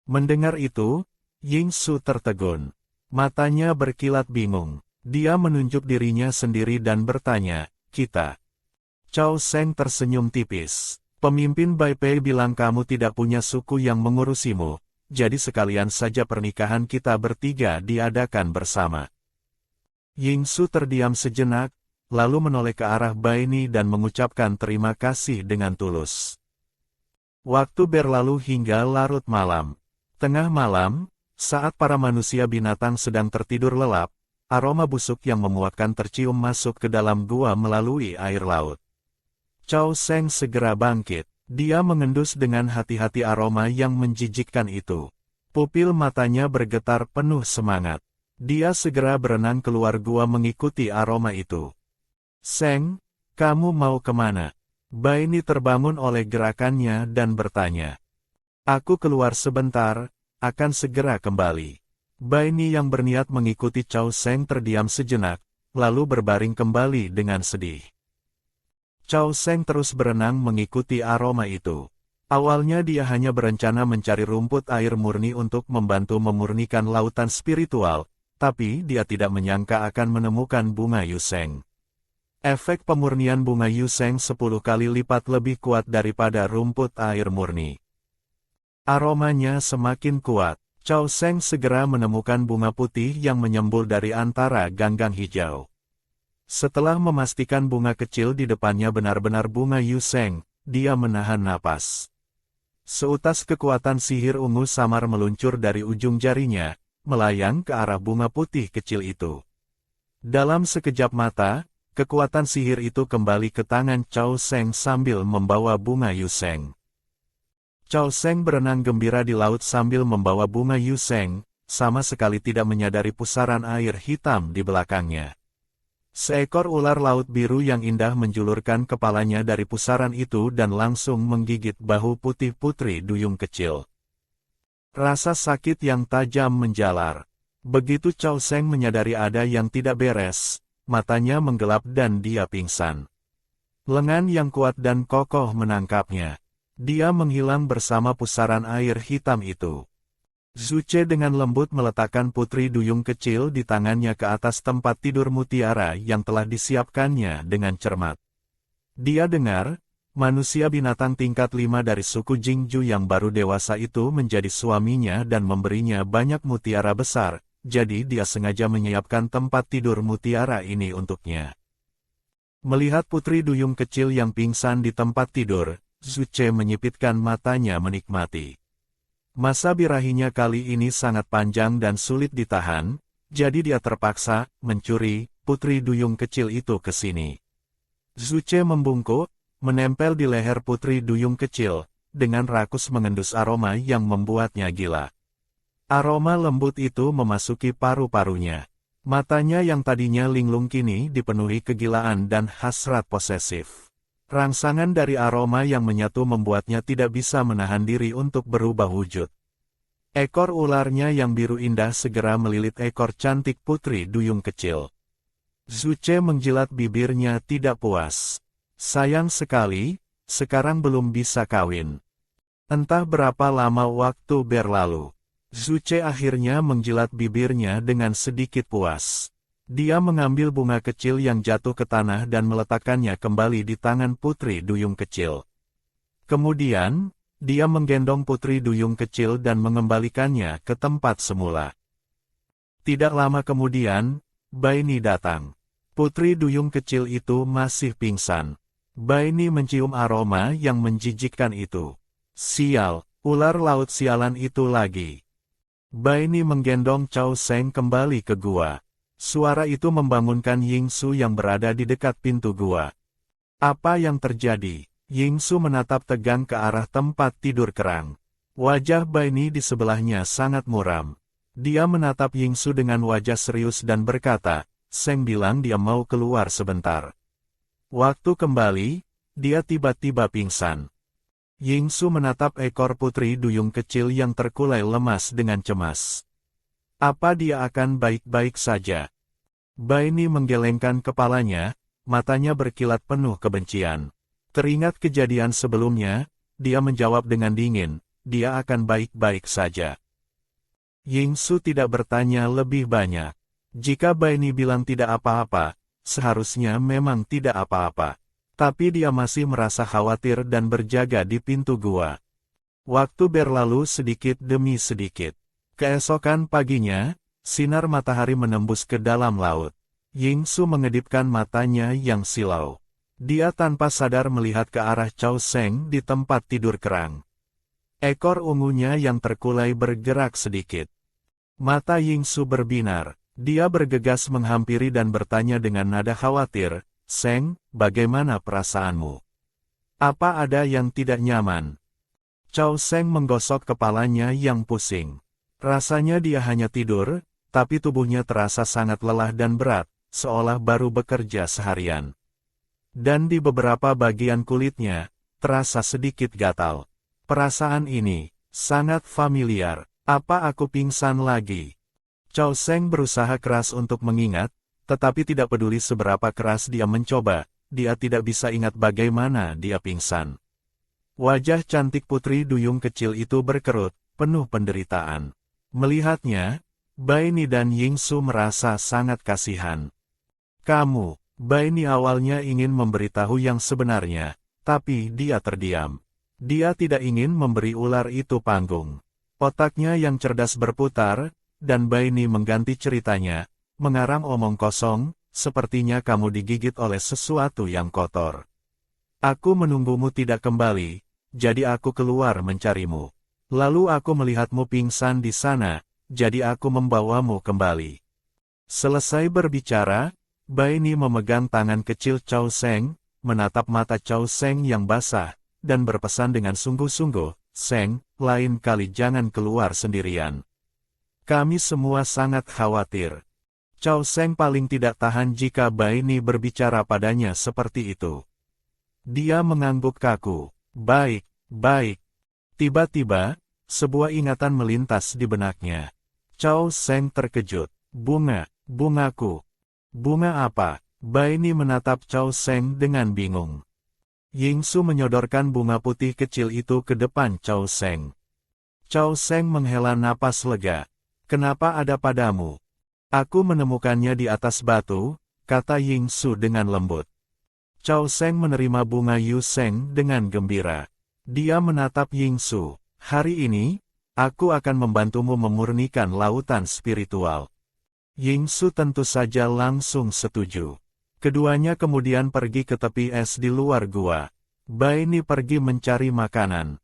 Speaker 1: Mendengar itu, Yingsu tertegun. Matanya berkilat bingung. Dia menunjuk dirinya sendiri dan bertanya, kita. Chao Seng tersenyum tipis. Pemimpin Bai Pei bilang kamu tidak punya suku yang mengurusimu, jadi sekalian saja pernikahan kita bertiga diadakan bersama. Yingsu terdiam sejenak, lalu menoleh ke arah Bai Ni dan mengucapkan terima kasih dengan tulus. Waktu berlalu hingga larut malam. Tengah malam, saat para manusia binatang sedang tertidur lelap, aroma busuk yang memuakkan tercium masuk ke dalam gua melalui air laut. Chao Seng segera bangkit. Dia mengendus dengan hati-hati aroma yang menjijikkan itu. Pupil matanya bergetar penuh semangat. Dia segera berenang keluar gua mengikuti aroma itu. Seng, kamu mau kemana? Bai Ni terbangun oleh gerakannya dan bertanya. Aku keluar sebentar, akan segera kembali. Bai Ni yang berniat mengikuti Chao Seng terdiam sejenak, lalu berbaring kembali dengan sedih. Chao Seng terus berenang mengikuti aroma itu. Awalnya dia hanya berencana mencari rumput air murni untuk membantu memurnikan lautan spiritual, tapi dia tidak menyangka akan menemukan bunga Yuseng. Efek pemurnian bunga Yuseng 10 kali lipat lebih kuat daripada rumput air murni. Aromanya semakin kuat. Chao Seng segera menemukan bunga putih yang menyembul dari antara ganggang hijau. Setelah memastikan bunga kecil di depannya benar-benar bunga Yuseng, dia menahan napas. Seutas kekuatan sihir ungu samar meluncur dari ujung jarinya, melayang ke arah bunga putih kecil itu. Dalam sekejap mata, kekuatan sihir itu kembali ke tangan Chao Seng sambil membawa bunga Yuseng. Chao Seng berenang gembira di laut sambil membawa bunga Yuseng, sama sekali tidak menyadari pusaran air hitam di belakangnya. Seekor ular laut biru yang indah menjulurkan kepalanya dari pusaran itu dan langsung menggigit bahu putih putri duyung kecil. Rasa sakit yang tajam menjalar. Begitu Chao Seng menyadari ada yang tidak beres, matanya menggelap dan dia pingsan. Lengan yang kuat dan kokoh menangkapnya. Dia menghilang bersama pusaran air hitam itu. Zuche dengan lembut meletakkan putri duyung kecil di tangannya ke atas tempat tidur mutiara yang telah disiapkannya dengan cermat. Dia dengar, manusia binatang tingkat 5 dari suku Jingju yang baru dewasa itu menjadi suaminya dan memberinya banyak mutiara besar, jadi dia sengaja menyiapkan tempat tidur mutiara ini untuknya. Melihat putri duyung kecil yang pingsan di tempat tidur, Zuche menyipitkan matanya menikmati. Masa birahinya kali ini sangat panjang dan sulit ditahan, jadi dia terpaksa mencuri putri duyung kecil itu ke sini. Zuche membungkuk, menempel di leher putri duyung kecil, dengan rakus mengendus aroma yang membuatnya gila. Aroma lembut itu memasuki paru-parunya. Matanya yang tadinya linglung kini dipenuhi kegilaan dan hasrat posesif. Rangsangan dari aroma yang menyatu membuatnya tidak bisa menahan diri untuk berubah wujud. Ekor ularnya yang biru indah segera melilit ekor cantik putri duyung kecil. Zuche menjilat bibirnya tidak puas. Sayang sekali, sekarang belum bisa kawin. Entah berapa lama waktu berlalu. Zuche akhirnya menjilat bibirnya dengan sedikit puas. Dia mengambil bunga kecil yang jatuh ke tanah dan meletakkannya kembali di tangan putri duyung kecil. Kemudian, dia menggendong putri duyung kecil dan mengembalikannya ke tempat semula. Tidak lama kemudian, Baini datang. Putri duyung kecil itu masih pingsan. Baini mencium aroma yang menjijikkan itu. Sial, ular laut sialan itu lagi. Baini menggendong Chao Sheng kembali ke gua. Suara itu membangunkan Yingsu yang berada di dekat pintu gua. Apa yang terjadi? Yingsu menatap tegang ke arah tempat tidur kerang. Wajah Baini di sebelahnya sangat muram. Dia menatap Yingsu dengan wajah serius dan berkata, Sheng bilang dia mau keluar sebentar. Waktu kembali, dia tiba-tiba pingsan. Yingsu menatap ekor putri duyung kecil yang terkulai lemas dengan cemas. Apa dia akan baik-baik saja? Baini menggelengkan kepalanya, matanya berkilat penuh kebencian. Teringat kejadian sebelumnya, dia menjawab dengan dingin, dia akan baik-baik saja. Yingsu tidak bertanya lebih banyak. Jika Baini bilang tidak apa-apa, seharusnya memang tidak apa-apa. Tapi dia masih merasa khawatir dan berjaga di pintu gua. Waktu berlalu sedikit demi sedikit. Keesokan paginya, sinar matahari menembus ke dalam laut. Yingsu mengedipkan matanya yang silau. Dia tanpa sadar melihat ke arah Chao Sheng di tempat tidur kerang. Ekor ungunya yang terkulai bergerak sedikit. Mata Yingsu berbinar. Dia bergegas menghampiri dan bertanya dengan nada khawatir, Sheng, bagaimana perasaanmu? Apa ada yang tidak nyaman? Chao Sheng menggosok kepalanya yang pusing. Rasanya dia hanya tidur, tapi tubuhnya terasa sangat lelah dan berat, seolah baru bekerja seharian. Dan di beberapa bagian kulitnya, terasa sedikit gatal. Perasaan ini, sangat familiar. Apa aku pingsan lagi? Chao Sheng berusaha keras untuk mengingat, tetapi tidak peduli seberapa keras dia mencoba, dia tidak bisa ingat bagaimana dia pingsan. Wajah cantik putri duyung kecil itu berkerut, penuh penderitaan. Melihatnya, Baini dan Yingsu merasa sangat kasihan. Kamu, Baini awalnya ingin memberitahu yang sebenarnya, tapi dia terdiam. Dia tidak ingin memberi ular itu panggung. Otaknya yang cerdas berputar, dan Baini mengganti ceritanya, mengarang omong kosong, sepertinya kamu digigit oleh sesuatu yang kotor. Aku menunggumu tidak kembali, jadi aku keluar mencarimu. Lalu aku melihatmu pingsan di sana, jadi aku membawamu kembali. Selesai berbicara, Baini memegang tangan kecil Chao Sheng, menatap mata Chao Sheng yang basah, dan berpesan dengan sungguh-sungguh, Sheng, lain kali jangan keluar sendirian. Kami semua sangat khawatir. Chao Sheng paling tidak tahan jika Baini berbicara padanya seperti itu. Dia mengangguk kaku. Baik, baik. Tiba-tiba, sebuah ingatan melintas di benaknya. Chao Sheng terkejut. Bungaku. Bunga apa? Baini menatap Chao Sheng dengan bingung. Yingsu menyodorkan bunga putih kecil itu ke depan Chao Sheng. Chao Sheng menghela napas lega. Kenapa ada padamu? Aku menemukannya di atas batu, kata Yingsu dengan lembut. Chao Sheng menerima bunga Yu Sheng dengan gembira. Dia menatap Yingsu. Hari ini, aku akan membantumu memurnikan lautan spiritual. Yingsu tentu saja langsung setuju. Keduanya kemudian pergi ke tepi es di luar gua. Bai Ni pergi mencari makanan.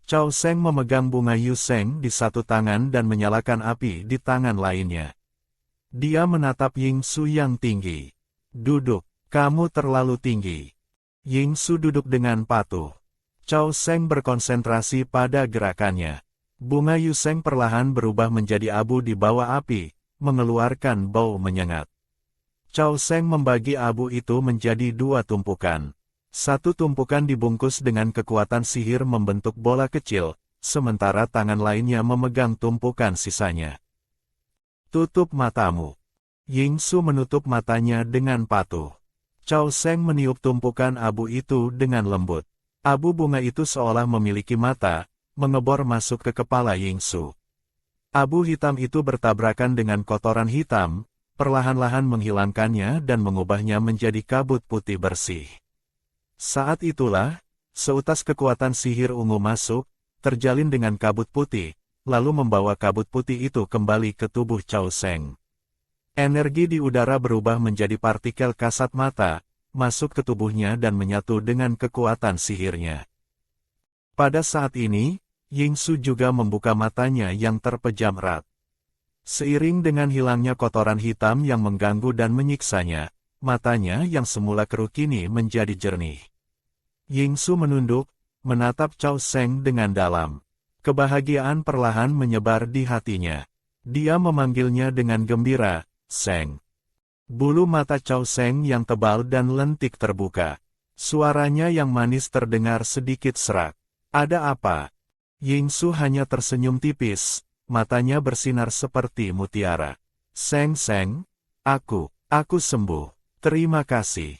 Speaker 1: Chao Sheng memegang bunga Yu Sheng di satu tangan dan menyalakan api di tangan lainnya. Dia menatap Yingsu yang tinggi. Duduk, kamu terlalu tinggi. Yingsu duduk dengan patuh. Chao Sheng berkonsentrasi pada gerakannya. Bunga Yu Sheng perlahan berubah menjadi abu di bawah api, mengeluarkan bau menyengat. Chao Sheng membagi abu itu menjadi dua tumpukan. Satu tumpukan dibungkus dengan kekuatan sihir membentuk bola kecil, sementara tangan lainnya memegang tumpukan sisanya. Tutup matamu. Yingsu menutup matanya dengan patuh. Chao Sheng meniup tumpukan abu itu dengan lembut. Abu bunga itu seolah memiliki mata, mengebor masuk ke kepala Yingsu. Abu hitam itu bertabrakan dengan kotoran hitam, perlahan-lahan menghilangkannya dan mengubahnya menjadi kabut putih bersih. Saat itulah, seutas kekuatan sihir ungu masuk, terjalin dengan kabut putih, lalu membawa kabut putih itu kembali ke tubuh Chao Sheng. Energi di udara berubah menjadi partikel kasat mata, masuk ke tubuhnya dan menyatu dengan kekuatan sihirnya. Pada saat ini, Yingsu juga membuka matanya yang terpejam erat. Seiring dengan hilangnya kotoran hitam yang mengganggu dan menyiksanya, matanya yang semula keruh kini menjadi jernih. Yingsu menunduk, menatap Chao Sheng dengan dalam. Kebahagiaan perlahan menyebar di hatinya. Dia memanggilnya dengan gembira, Sheng. Bulu mata Chao Sheng yang tebal dan lentik terbuka. Suaranya yang manis terdengar sedikit serak. Ada apa? Yingsu hanya tersenyum tipis. Matanya bersinar seperti mutiara. Sheng, aku sembuh. Terima kasih.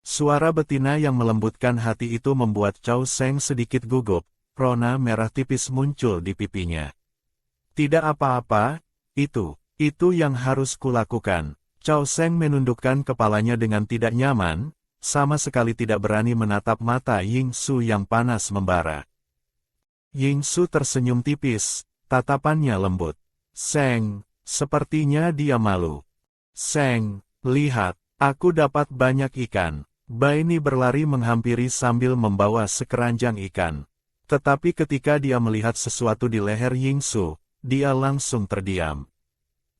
Speaker 1: Suara betina yang melembutkan hati itu membuat Chao Sheng sedikit gugup, rona merah tipis muncul di pipinya. Tidak apa-apa, itu yang harus kulakukan. Chao Sheng menundukkan kepalanya dengan tidak nyaman, sama sekali tidak berani menatap mata Yingsu yang panas membara. Yingsu tersenyum tipis. Tatapannya lembut. Sheng, sepertinya dia malu. Sheng, lihat, aku dapat banyak ikan. Bai Ni berlari menghampiri sambil membawa sekeranjang ikan. Tetapi ketika dia melihat sesuatu di leher Yingsu, dia langsung terdiam.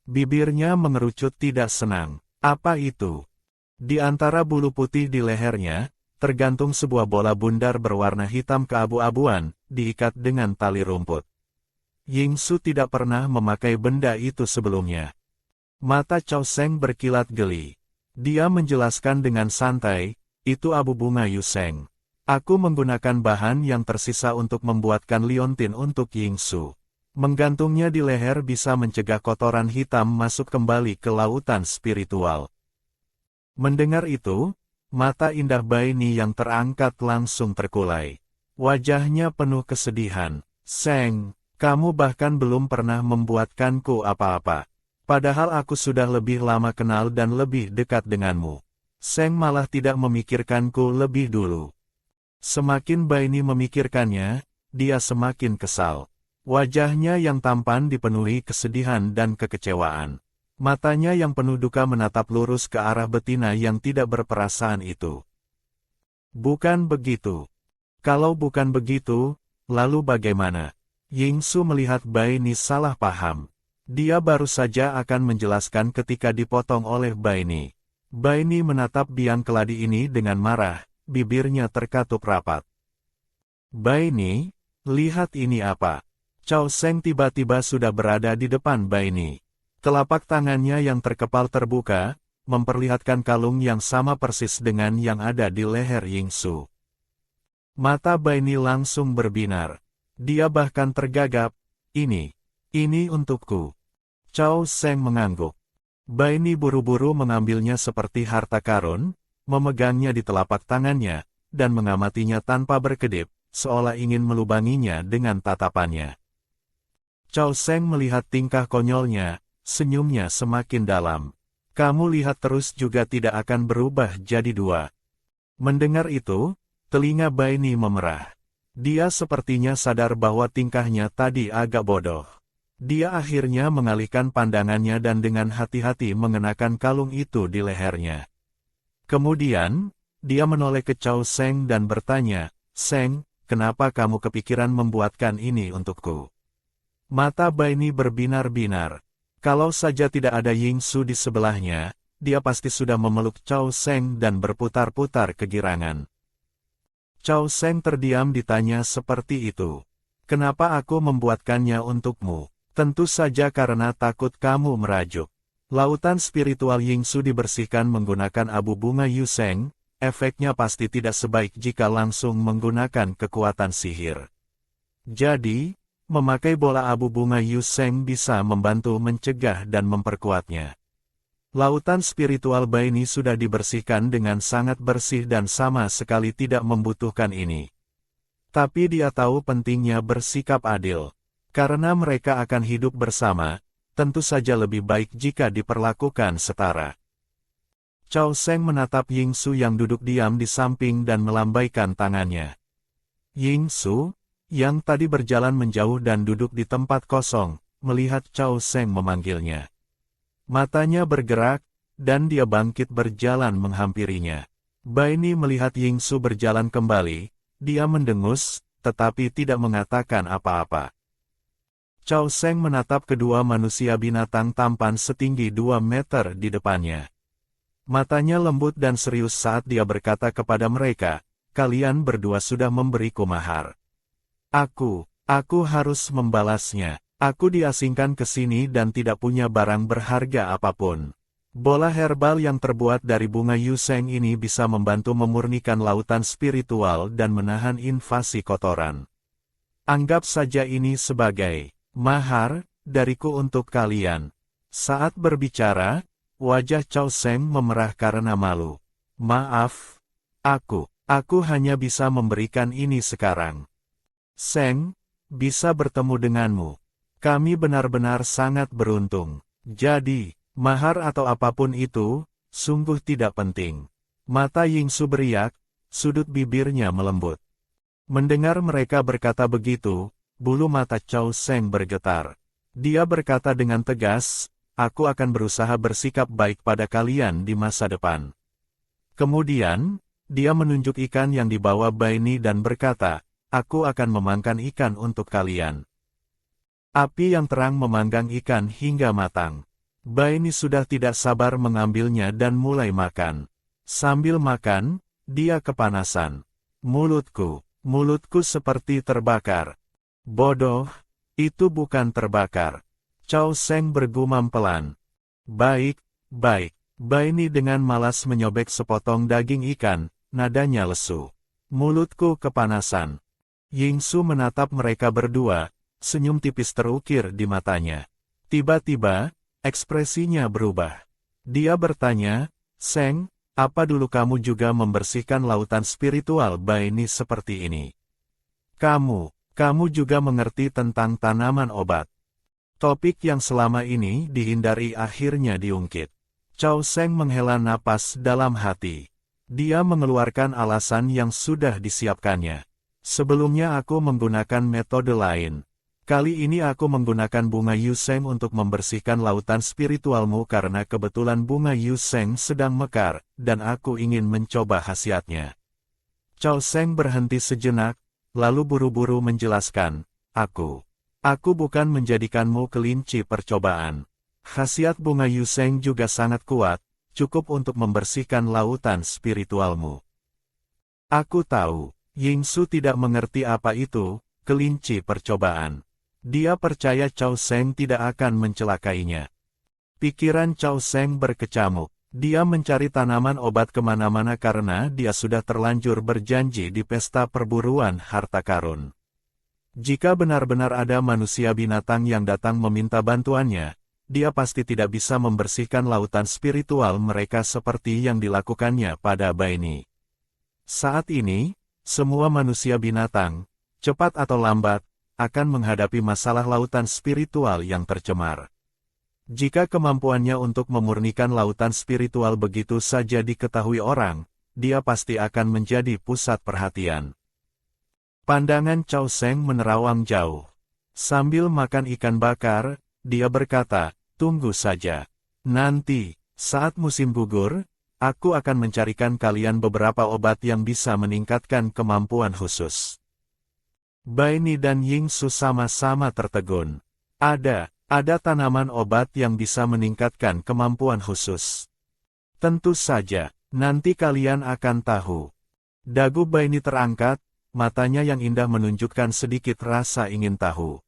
Speaker 1: Bibirnya mengerucut tidak senang. Apa itu? Di antara bulu putih di lehernya, tergantung sebuah bola bundar berwarna hitam keabu-abuan, diikat dengan tali rumput. Yingsu tidak pernah memakai benda itu sebelumnya. Mata Chao Sheng berkilat geli. Dia menjelaskan dengan santai, itu abu bunga Yu Sheng. Aku menggunakan bahan yang tersisa untuk membuatkan liontin untuk Yingsu. Menggantungnya di leher bisa mencegah kotoran hitam masuk kembali ke lautan spiritual. Mendengar itu, mata indah Bai Ni yang terangkat langsung terkulai. Wajahnya penuh kesedihan. Sheng, kamu bahkan belum pernah membuatkanku apa-apa. Padahal aku sudah lebih lama kenal dan lebih dekat denganmu. Sheng malah tidak memikirkanku lebih dulu. Semakin Bai Ni memikirkannya, dia semakin kesal. Wajahnya yang tampan dipenuhi kesedihan dan kekecewaan. Matanya yang penuh duka menatap lurus ke arah betina yang tidak berperasaan itu. Bukan begitu. Kalau bukan begitu, lalu bagaimana? Yingsu melihat Bai Ni salah paham. Dia baru saja akan menjelaskan ketika dipotong oleh Bai Ni. Bai Ni menatap biang keladi ini dengan marah, bibirnya terkatup rapat. Bai Ni, lihat ini apa? Chao Sheng tiba-tiba sudah berada di depan Bai Ni. Telapak tangannya yang terkepal terbuka, memperlihatkan kalung yang sama persis dengan yang ada di leher Yingsu. Mata Bai Ni langsung berbinar. Dia bahkan tergagap, ini untukku. Chao Sheng mengangguk. Bai Ni buru-buru mengambilnya seperti harta karun, memegangnya di telapak tangannya, dan mengamatinya tanpa berkedip, seolah ingin melubanginya dengan tatapannya. Chow Seng melihat tingkah konyolnya, senyumnya semakin dalam. Kamu lihat terus juga tidak akan berubah jadi dua. Mendengar itu, telinga Baini memerah. Dia sepertinya sadar bahwa tingkahnya tadi agak bodoh. Dia akhirnya mengalihkan pandangannya dan dengan hati-hati mengenakan kalung itu di lehernya. Kemudian, dia menoleh ke Chow Seng dan bertanya, "Seng, kenapa kamu kepikiran membuatkan ini untukku?" Mata Baini berbinar-binar. Kalau saja tidak ada Yingsu di sebelahnya, dia pasti sudah memeluk Chow Seng dan berputar-putar kegirangan. Chow Seng terdiam ditanya seperti itu. "Kenapa aku membuatkannya untukmu?" "Tentu saja karena takut kamu merajuk." Lautan spiritual Yingsu dibersihkan menggunakan abu bunga Yuseng, efeknya pasti tidak sebaik jika langsung menggunakan kekuatan sihir. Jadi, memakai bola abu bunga Yuseng bisa membantu mencegah dan memperkuatnya. Lautan spiritual Baini sudah dibersihkan dengan sangat bersih dan sama sekali tidak membutuhkan ini. Tapi dia tahu pentingnya bersikap adil. Karena mereka akan hidup bersama, tentu saja lebih baik jika diperlakukan setara. Chow Seng menatap Yingsu yang duduk diam di samping dan melambaikan tangannya. Yingsu, yang tadi berjalan menjauh dan duduk di tempat kosong, melihat Chow Seng memanggilnya. Matanya bergerak, dan dia bangkit berjalan menghampirinya. Baini melihat Yingsu berjalan kembali, dia mendengus, tetapi tidak mengatakan apa-apa. Chow Seng menatap kedua manusia binatang tampan setinggi 2 meter di depannya. Matanya lembut dan serius saat dia berkata kepada mereka, "Kalian berdua sudah memberiku mahar. Aku harus membalasnya. Aku diasingkan ke sini dan tidak punya barang berharga apapun. Bola herbal yang terbuat dari bunga Yuseng ini bisa membantu memurnikan lautan spiritual dan menahan invasi kotoran. Anggap saja ini sebagai mahar dariku untuk kalian." Saat berbicara, wajah Chow Seng memerah karena malu. "Maaf, aku hanya bisa memberikan ini sekarang. Seng, bisa bertemu denganmu. Kami benar-benar sangat beruntung. Jadi, mahar atau apapun itu, sungguh tidak penting." Mata Yingsu beriak, sudut bibirnya melembut. Mendengar mereka berkata begitu, bulu mata Chow Seng bergetar. Dia berkata dengan tegas, "Aku akan berusaha bersikap baik pada kalian di masa depan." Kemudian, dia menunjuk ikan yang dibawa Baini dan berkata, "Aku akan memanggang ikan untuk kalian." Api yang terang memanggang ikan hingga matang. Baini sudah tidak sabar mengambilnya dan mulai makan. Sambil makan, dia kepanasan. Mulutku seperti terbakar." "Bodoh, itu bukan terbakar." Chow Seng bergumam pelan. Baik. Baini dengan malas menyobek sepotong daging ikan, nadanya lesu. "Mulutku kepanasan." Yingsu menatap mereka berdua, senyum tipis terukir di matanya. Tiba-tiba, ekspresinya berubah. Dia bertanya, "Seng, apa dulu kamu juga membersihkan lautan spiritual Baini seperti ini? Kamu juga mengerti tentang tanaman obat?" Topik yang selama ini dihindari akhirnya diungkit. Chow Seng menghela napas dalam hati. Dia mengeluarkan alasan yang sudah disiapkannya. "Sebelumnya aku menggunakan metode lain. Kali ini aku menggunakan bunga Yuseng untuk membersihkan lautan spiritualmu karena kebetulan bunga Yuseng sedang mekar, dan aku ingin mencoba khasiatnya." Chow Seng berhenti sejenak, lalu buru-buru menjelaskan, Aku bukan menjadikanmu kelinci percobaan. Khasiat bunga Yuseng juga sangat kuat, cukup untuk membersihkan lautan spiritualmu." Aku tahu, Yingsu tidak mengerti apa itu, kelinci percobaan. Dia percaya Chow Seng tidak akan mencelakainya. Pikiran Chow Seng berkecamuk. Dia mencari tanaman obat kemana-mana karena dia sudah terlanjur berjanji di pesta perburuan harta karun. Jika benar-benar ada manusia binatang yang datang meminta bantuannya, dia pasti tidak bisa membersihkan lautan spiritual mereka seperti yang dilakukannya pada Baini. Saat ini, semua manusia binatang, cepat atau lambat, akan menghadapi masalah lautan spiritual yang tercemar. Jika kemampuannya untuk memurnikan lautan spiritual begitu saja diketahui orang, dia pasti akan menjadi pusat perhatian. Pandangan Chow Seng menerawang jauh. Sambil makan ikan bakar, dia berkata, "Tunggu saja. Nanti, saat musim gugur, aku akan mencarikan kalian beberapa obat yang bisa meningkatkan kemampuan khusus." Bai Ni dan Ying Su sama-sama tertegun. Ada tanaman obat yang bisa meningkatkan kemampuan khusus. Tentu saja, nanti kalian akan tahu. Dagu Bai Ni terangkat, matanya yang indah menunjukkan sedikit rasa ingin tahu.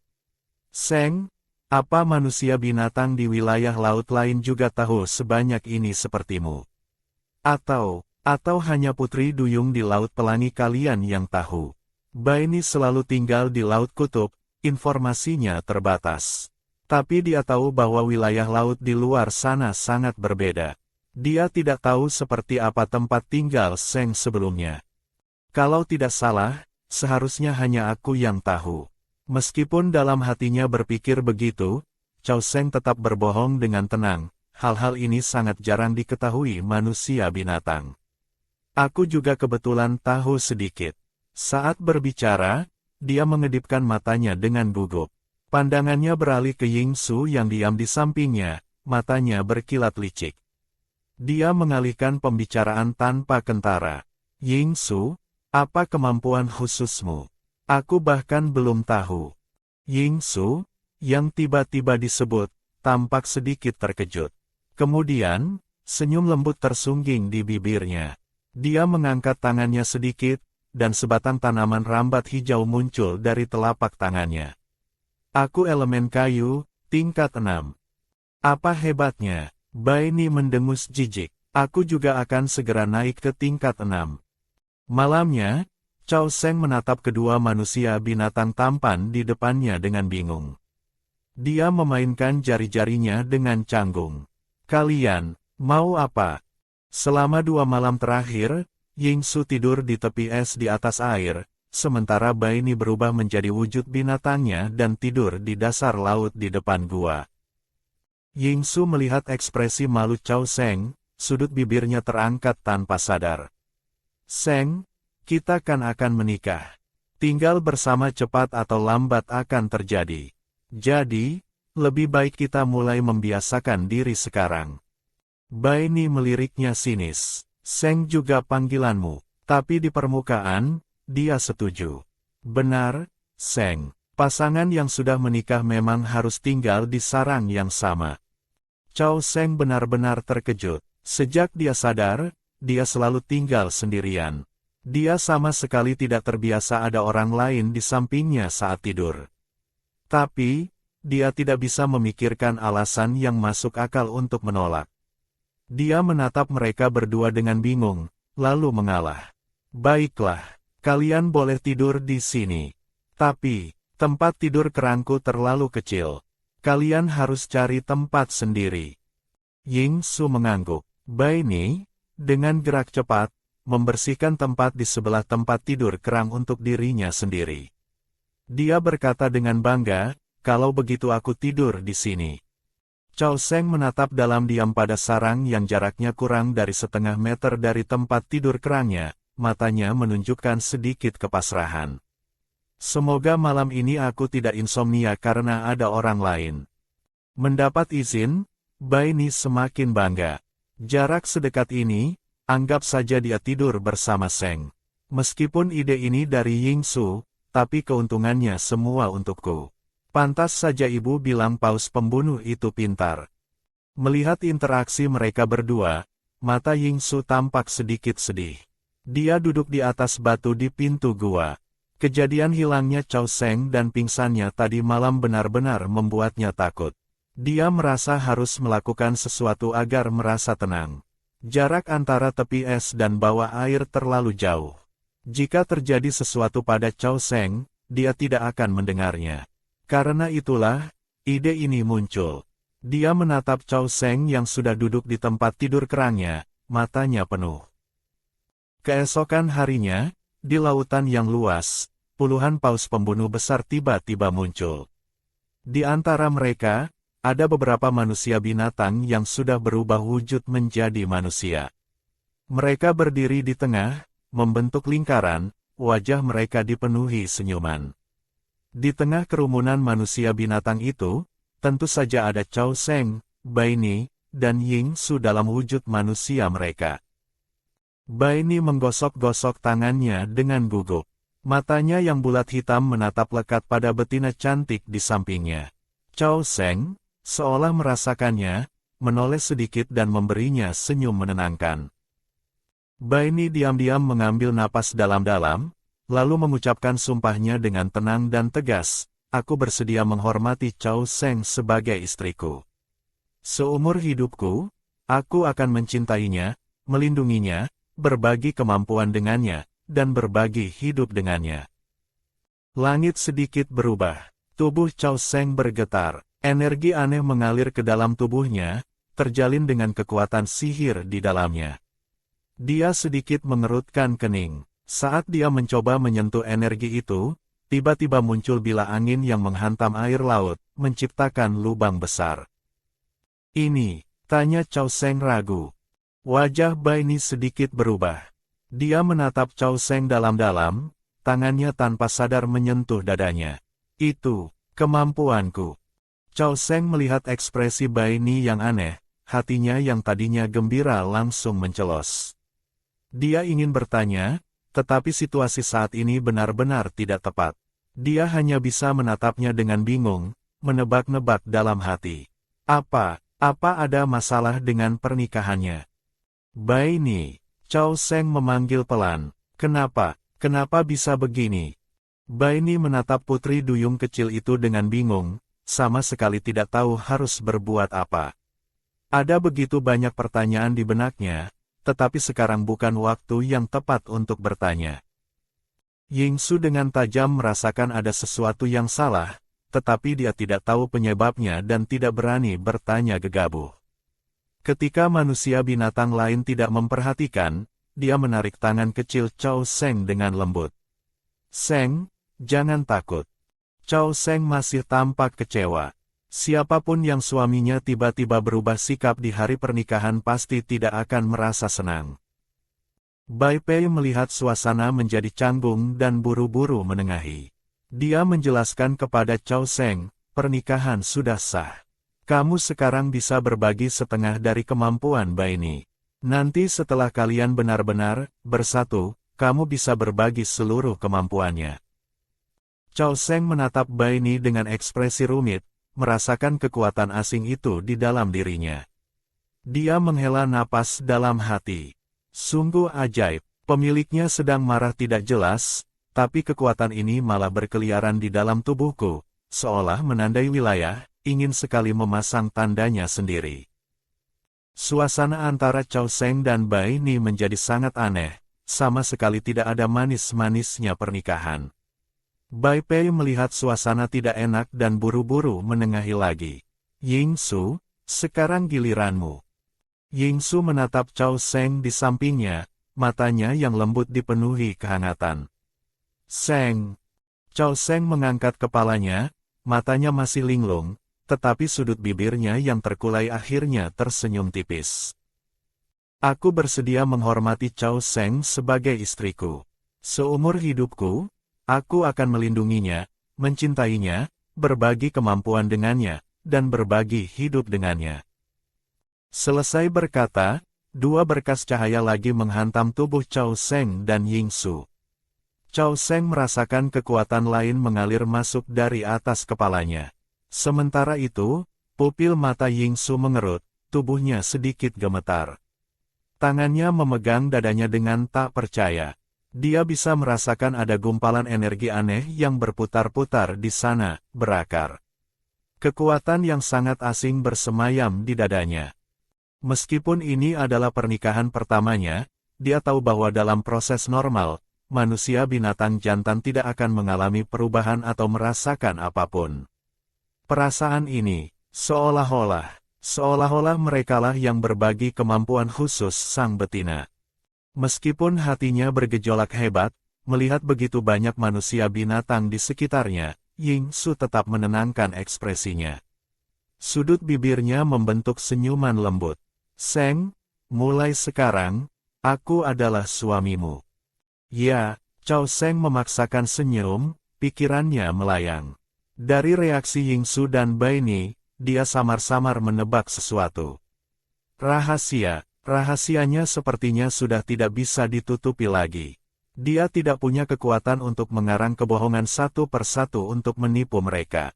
Speaker 1: Seng, apa manusia binatang di wilayah laut lain juga tahu sebanyak ini sepertimu? Atau hanya putri duyung di laut pelangi kalian yang tahu? Bai Ni selalu tinggal di laut kutub, informasinya terbatas. Tapi dia tahu bahwa wilayah laut di luar sana sangat berbeda. Dia tidak tahu seperti apa tempat tinggal Seng sebelumnya. Kalau tidak salah, seharusnya hanya aku yang tahu. Meskipun dalam hatinya berpikir begitu, Chow Seng tetap berbohong dengan tenang. Hal-hal ini sangat jarang diketahui manusia binatang. Aku juga kebetulan tahu sedikit. Saat berbicara, dia mengedipkan matanya dengan gugup. Pandangannya beralih ke Ying Su yang diam di sampingnya, matanya berkilat licik. Dia mengalihkan pembicaraan tanpa kentara. "Ying Su, apa kemampuan khususmu? Aku bahkan belum tahu." Ying Su, yang tiba-tiba disebut, tampak sedikit terkejut. Kemudian, senyum lembut tersungging di bibirnya. Dia mengangkat tangannya sedikit, dan sebatang tanaman rambat hijau muncul dari telapak tangannya. "Aku elemen kayu, tingkat 6. Apa hebatnya?" Bai Ni mendengus jijik. "Aku juga akan segera naik ke tingkat 6. Malamnya, Chow Seng menatap kedua manusia binatang tampan di depannya dengan bingung. Dia memainkan jari-jarinya dengan canggung. "Kalian, mau apa?" Selama 2 malam terakhir, Ying Su tidur di tepi es di atas air, sementara Bai Ni berubah menjadi wujud binatangnya dan tidur di dasar laut di depan gua. Ying Su melihat ekspresi malu Chow Seng, sudut bibirnya terangkat tanpa sadar. "Seng, kita kan akan menikah. Tinggal bersama cepat atau lambat akan terjadi. Jadi, lebih baik kita mulai membiasakan diri sekarang." Bai Ni meliriknya sinis. "Seng juga panggilanmu." Tapi di permukaan, dia setuju. "Benar, Seng. Pasangan yang sudah menikah memang harus tinggal di sarang yang sama." Chow Seng benar-benar terkejut. Sejak dia sadar, dia selalu tinggal sendirian. Dia sama sekali tidak terbiasa ada orang lain di sampingnya saat tidur. Tapi, dia tidak bisa memikirkan alasan yang masuk akal untuk menolak. Dia menatap mereka berdua dengan bingung, lalu mengalah. "Baiklah, kalian boleh tidur di sini. Tapi, tempat tidur kerangku terlalu kecil. Kalian harus cari tempat sendiri." Ying Su mengangguk. Bai Ni, dengan gerak cepat, membersihkan tempat di sebelah tempat tidur kerang untuk dirinya sendiri. Dia berkata dengan bangga, "Kalau begitu aku tidur di sini." Chow Seng menatap dalam diam pada sarang yang jaraknya kurang dari setengah meter dari tempat tidur kerangnya, matanya menunjukkan sedikit kepasrahan. "Semoga malam ini aku tidak insomnia karena ada orang lain." Mendapat izin, Bai Ni semakin bangga. Jarak sedekat ini, anggap saja dia tidur bersama Seng. Meskipun ide ini dari Ying Su, tapi keuntungannya semua untukku. Pantas saja ibu bilang paus pembunuh itu pintar. Melihat interaksi mereka berdua, mata Ying Su tampak sedikit sedih. Dia duduk di atas batu di pintu gua. Kejadian hilangnya Chow Seng dan pingsannya tadi malam benar-benar membuatnya takut. Dia merasa harus melakukan sesuatu agar merasa tenang. Jarak antara tepi es dan bawah air terlalu jauh. Jika terjadi sesuatu pada Chow Seng, dia tidak akan mendengarnya. Karena itulah, ide ini muncul. Dia menatap Chow Seng yang sudah duduk di tempat tidur kerangnya, matanya penuh Keesokan harinya, di lautan yang luas, puluhan paus pembunuh besar tiba-tiba muncul. Di antara mereka, ada beberapa manusia binatang yang sudah berubah wujud menjadi manusia. Mereka berdiri di tengah, membentuk lingkaran, wajah mereka dipenuhi senyuman. Di tengah kerumunan manusia binatang itu, tentu saja ada Chao Sheng, Bai Ni, dan Ying Su dalam wujud manusia mereka. Bai Ni menggosok-gosok tangannya dengan gugup. Matanya yang bulat hitam menatap lekat pada betina cantik di sampingnya. Chao Sheng, seolah merasakannya, menoleh sedikit dan memberinya senyum menenangkan. Bai Ni diam-diam mengambil napas dalam-dalam, lalu mengucapkan sumpahnya dengan tenang dan tegas, "Aku bersedia menghormati Chao Sheng sebagai istriku. Seumur hidupku, aku akan mencintainya, melindunginya, berbagi kemampuan dengannya, dan berbagi hidup dengannya." Langit sedikit berubah. Tubuh Chao Sheng bergetar. Energi aneh mengalir ke dalam tubuhnya, terjalin dengan kekuatan sihir di dalamnya. Dia sedikit mengerutkan kening. Saat dia mencoba menyentuh energi itu, tiba-tiba muncul bila angin yang menghantam air laut, menciptakan lubang besar. "Ini?" tanya Chao Sheng ragu. Wajah Bai Ni sedikit berubah. Dia menatap Chao Sheng dalam-dalam, tangannya tanpa sadar menyentuh dadanya. "Itu, kemampuanku." Chao Sheng melihat ekspresi Bai Ni yang aneh, hatinya yang tadinya gembira langsung mencelos. Dia ingin bertanya, tetapi situasi saat ini benar-benar tidak tepat. Dia hanya bisa menatapnya dengan bingung, menebak-nebak dalam hati. Apa ada masalah dengan pernikahannya? "Bai Ni," Chao Sheng memanggil pelan. Kenapa bisa begini?" Bai Ni menatap putri duyung kecil itu dengan bingung, sama sekali tidak tahu harus berbuat apa. Ada begitu banyak pertanyaan di benaknya, tetapi sekarang bukan waktu yang tepat untuk bertanya. Ying Su dengan tajam merasakan ada sesuatu yang salah, tetapi dia tidak tahu penyebabnya dan tidak berani bertanya gegabah. Ketika manusia binatang lain tidak memperhatikan, dia menarik tangan kecil Chao Sheng dengan lembut. "Sheng, jangan takut." Chao Sheng masih tampak kecewa. Siapapun yang suaminya tiba-tiba berubah sikap di hari pernikahan pasti tidak akan merasa senang. Bai Pei melihat suasana menjadi canggung dan buru-buru menengahi. Dia menjelaskan kepada Chao Sheng, "Pernikahan sudah sah. Kamu sekarang bisa berbagi setengah dari kemampuan Bai Ni. Nanti setelah kalian benar-benar bersatu, kamu bisa berbagi seluruh kemampuannya." Chao Sheng menatap Bai Ni dengan ekspresi rumit, merasakan kekuatan asing itu di dalam dirinya. Dia menghela napas dalam hati. Sungguh ajaib, pemiliknya sedang marah tidak jelas, tapi kekuatan ini malah berkeliaran di dalam tubuhku, seolah menandai wilayah, ingin sekali memasang tandanya sendiri. Suasana antara Chao Sheng dan Bai Ni menjadi sangat aneh, sama sekali tidak ada manis-manisnya pernikahan. Bai Pei melihat suasana tidak enak dan buru-buru menengahi lagi. "Ying Su, sekarang giliranmu." Ying Su menatap Chao Sheng di sampingnya, matanya yang lembut dipenuhi kehangatan. "Sheng." Chao Sheng mengangkat kepalanya, matanya masih linglung, tetapi sudut bibirnya yang terkulai akhirnya tersenyum tipis. "Aku bersedia menghormati Chao Sheng sebagai istriku. Seumur hidupku, aku akan melindunginya, mencintainya, berbagi kemampuan dengannya, dan berbagi hidup dengannya." Selesai berkata, dua berkas cahaya lagi menghantam tubuh Chao Sheng dan Ying Su. Chao Sheng merasakan kekuatan lain mengalir masuk dari atas kepalanya. Sementara itu, pupil mata Ying Su mengerut, tubuhnya sedikit gemetar. Tangannya memegang dadanya dengan tak percaya. Dia bisa merasakan ada gumpalan energi aneh yang berputar-putar di sana, berakar. Kekuatan yang sangat asing bersemayam di dadanya. Meskipun ini adalah pernikahan pertamanya, dia tahu bahwa dalam proses normal, manusia binatang jantan tidak akan mengalami perubahan atau merasakan apapun. Perasaan ini, seolah-olah merekalah yang berbagi kemampuan khusus sang betina. Meskipun hatinya bergejolak hebat, melihat begitu banyak manusia binatang di sekitarnya, Yingsu tetap menenangkan ekspresinya. Sudut bibirnya membentuk senyuman lembut. Seng, mulai sekarang, aku adalah suamimu. Ya, Chao Seng memaksakan senyum, pikirannya melayang. Dari reaksi Yingsu dan Baini, dia samar-samar menebak sesuatu. Rahasianya sepertinya sudah tidak bisa ditutupi lagi. Dia tidak punya kekuatan untuk mengarang kebohongan satu persatu untuk menipu mereka.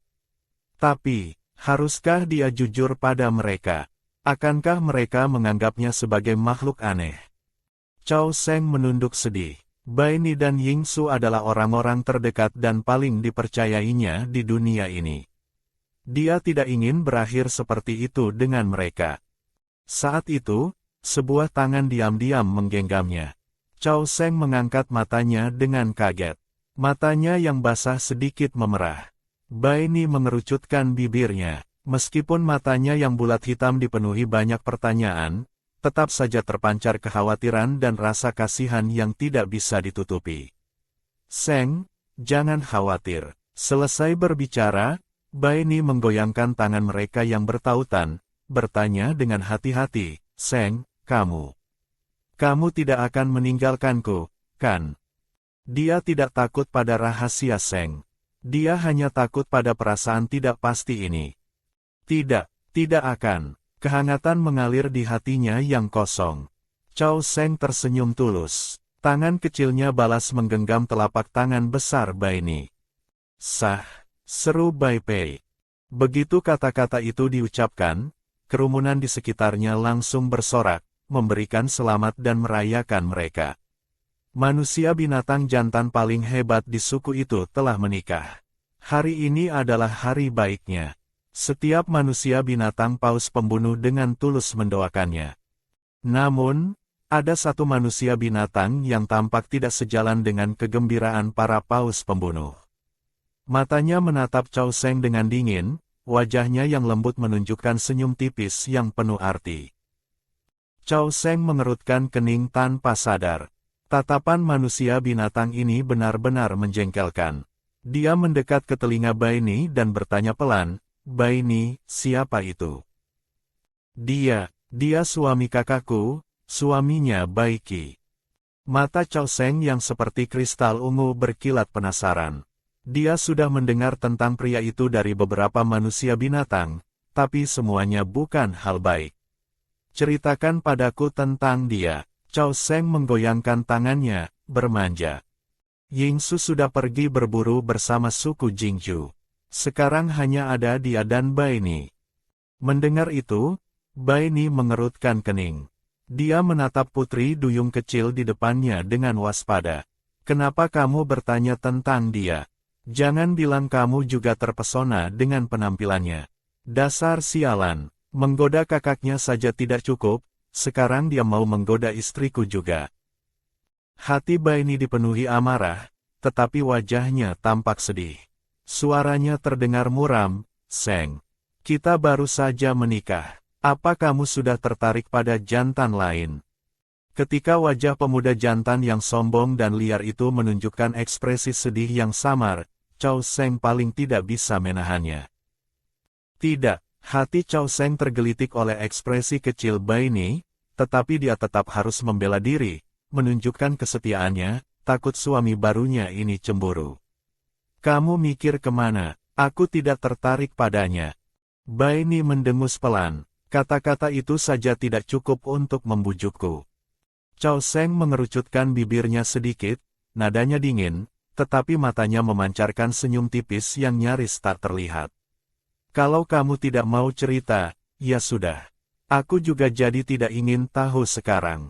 Speaker 1: Tapi, haruskah dia jujur pada mereka? Akankah mereka menganggapnya sebagai makhluk aneh? Chao Seng menunduk sedih. Baini dan Yingsu adalah orang-orang terdekat dan paling dipercayainya di dunia ini. Dia tidak ingin berakhir seperti itu dengan mereka. Saat itu, sebuah tangan diam-diam menggenggamnya. Chao Seng mengangkat matanya dengan kaget. Matanya yang basah sedikit memerah. Baini mengerucutkan bibirnya. Meskipun matanya yang bulat hitam dipenuhi banyak pertanyaan, tetap saja terpancar kekhawatiran dan rasa kasihan yang tidak bisa ditutupi. Seng, jangan khawatir. Selesai berbicara, Baini menggoyangkan tangan mereka yang bertautan, bertanya dengan hati-hati, Seng, kamu tidak akan meninggalkanku, kan? Dia tidak takut pada rahasia Seng. Dia hanya takut pada perasaan tidak pasti ini. Tidak akan. Kehangatan mengalir di hatinya yang kosong. Chao Seng tersenyum tulus. Tangan kecilnya balas menggenggam telapak tangan besar Baini. Sah, seru Bai Pei. Begitu kata-kata itu diucapkan, kerumunan di sekitarnya langsung bersorak, memberikan selamat dan merayakan mereka. Manusia binatang jantan paling hebat di suku itu telah menikah. Hari ini adalah hari baiknya. Setiap manusia binatang paus pembunuh dengan tulus mendoakannya. Namun, ada satu manusia binatang yang tampak tidak sejalan dengan kegembiraan para paus pembunuh. Matanya menatap Chao Seng dengan dingin, wajahnya yang lembut menunjukkan senyum tipis yang penuh arti. Chao Seng mengerutkan kening tanpa sadar. Tatapan manusia binatang ini benar-benar menjengkelkan. Dia mendekat ke telinga Baini dan bertanya pelan, Baini, siapa itu? Dia suami kakakku, suaminya Baiki. Mata Chao Seng yang seperti kristal ungu berkilat penasaran. Dia sudah mendengar tentang pria itu dari beberapa manusia binatang, tapi semuanya bukan hal baik. Ceritakan padaku tentang dia. Chao Seng menggoyangkan tangannya, bermanja. Yingsu sudah pergi berburu bersama suku Jingju. Sekarang hanya ada dia dan Baini. Mendengar itu, Baini mengerutkan kening. Dia menatap putri duyung kecil di depannya dengan waspada. Kenapa kamu bertanya tentang dia? Jangan bilang kamu juga terpesona dengan penampilannya. Dasar sialan, menggoda kakaknya saja tidak cukup, sekarang dia mau menggoda istriku juga. Hati Baini dipenuhi amarah, tetapi wajahnya tampak sedih. Suaranya terdengar muram, Seng. Kita baru saja menikah. Apa kamu sudah tertarik pada jantan lain? Ketika wajah pemuda jantan yang sombong dan liar itu menunjukkan ekspresi sedih yang samar, Chao Seng paling tidak bisa menahannya. Tidak, hati Chao Seng tergelitik oleh ekspresi kecil Baini, tetapi dia tetap harus membela diri, menunjukkan kesetiaannya, takut suami barunya ini cemburu. Kamu mikir kemana? Aku tidak tertarik padanya. Baini mendengus pelan. Kata-kata itu saja tidak cukup untuk membujukku. Chao Seng mengerucutkan bibirnya sedikit, nadanya dingin, tetapi matanya memancarkan senyum tipis yang nyaris tak terlihat. Kalau kamu tidak mau cerita, ya sudah. Aku juga jadi tidak ingin tahu sekarang.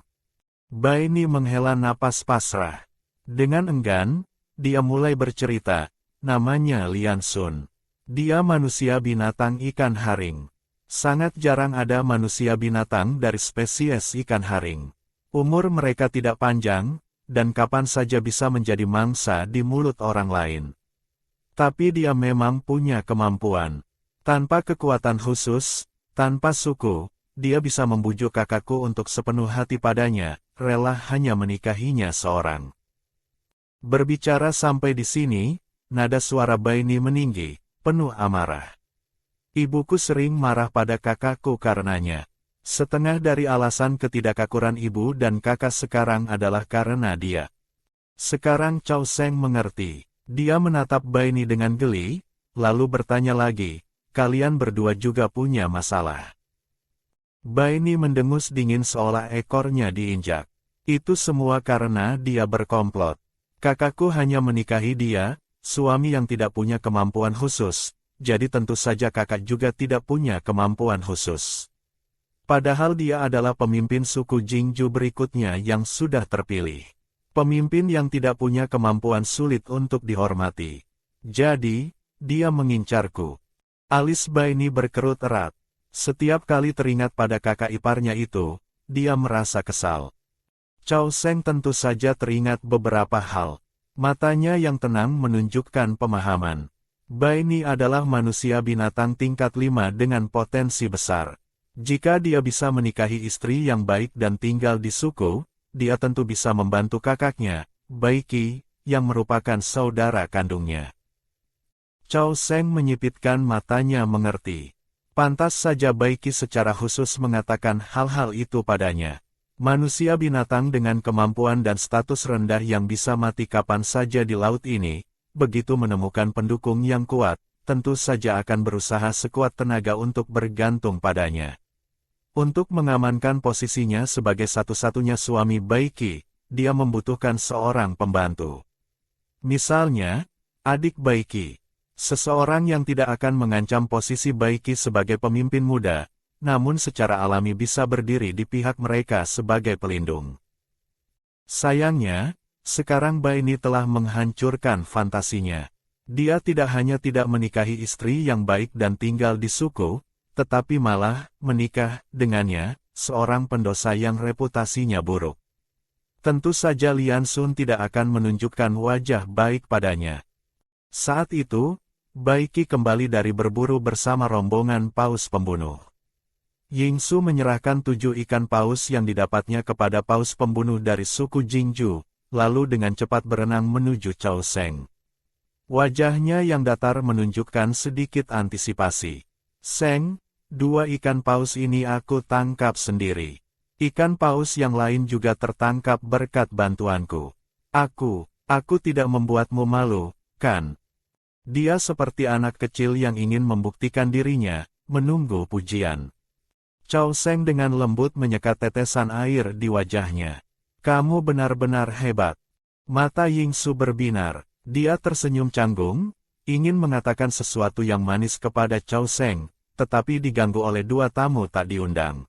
Speaker 1: Baini menghela napas pasrah. Dengan enggan, dia mulai bercerita. Namanya Lian Sun. Dia manusia binatang ikan haring. Sangat jarang ada manusia binatang dari spesies ikan haring. Umur mereka tidak panjang, dan kapan saja bisa menjadi mangsa di mulut orang lain. Tapi dia memang punya kemampuan. Tanpa kekuatan khusus, tanpa suku, dia bisa membujuk kakakku untuk sepenuh hati padanya, rela hanya menikahinya seorang. Berbicara sampai di sini, nada suara Baini meninggi, penuh amarah. Ibuku sering marah pada kakakku karenanya. Setengah dari alasan ketidakakuran ibu dan kakak sekarang adalah karena dia. Sekarang Chow Seng mengerti. Dia menatap Baini dengan geli, lalu bertanya lagi, kalian berdua juga punya masalah. Baini mendengus dingin seolah ekornya diinjak. Itu semua karena dia berkomplot. Kakakku hanya menikahi dia, suami yang tidak punya kemampuan khusus, jadi tentu saja kakak juga tidak punya kemampuan khusus. Padahal dia adalah pemimpin suku Jingju berikutnya yang sudah terpilih. Pemimpin yang tidak punya kemampuan sulit untuk dihormati. Jadi, dia mengincarku. Alis Baini berkerut erat. Setiap kali teringat pada kakak iparnya itu, dia merasa kesal. Chow Seng tentu saja teringat beberapa hal. Matanya yang tenang menunjukkan pemahaman. Baini adalah manusia binatang tingkat 5 dengan potensi besar. Jika dia bisa menikahi istri yang baik dan tinggal di suku, dia tentu bisa membantu kakaknya, Baiki, yang merupakan saudara kandungnya. Chow Seng menyipitkan matanya mengerti. Pantas saja Baiki secara khusus mengatakan hal-hal itu padanya. Manusia binatang dengan kemampuan dan status rendah yang bisa mati kapan saja di laut ini, begitu menemukan pendukung yang kuat, tentu saja akan berusaha sekuat tenaga untuk bergantung padanya. Untuk mengamankan posisinya sebagai satu-satunya suami Baiki, dia membutuhkan seorang pembantu. Misalnya, adik Baiki. Seseorang yang tidak akan mengancam posisi Baiki sebagai pemimpin muda, namun secara alami bisa berdiri di pihak mereka sebagai pelindung. Sayangnya, sekarang Baini telah menghancurkan fantasinya. Dia tidak hanya tidak menikahi istri yang baik dan tinggal di suku, tetapi malah menikah dengannya, seorang pendosa yang reputasinya buruk. Tentu saja Lian Sun tidak akan menunjukkan wajah baik padanya. Saat itu, Baiki kembali dari berburu bersama rombongan paus pembunuh. Yingsu menyerahkan 7 ikan paus yang didapatnya kepada paus pembunuh dari suku Jingju, lalu dengan cepat berenang menuju Chow Seng. Wajahnya yang datar menunjukkan sedikit antisipasi. Seng, 2 ikan paus ini aku tangkap sendiri. Ikan paus yang lain juga tertangkap berkat bantuanku. Aku tidak membuatmu malu, kan? Dia seperti anak kecil yang ingin membuktikan dirinya, menunggu pujian. Chow Seng dengan lembut menyekat tetesan air di wajahnya. Kamu benar-benar hebat. Mata Yingsu berbinar. Dia tersenyum canggung, ingin mengatakan sesuatu yang manis kepada Chow Seng, tetapi diganggu oleh 2 tamu tak diundang.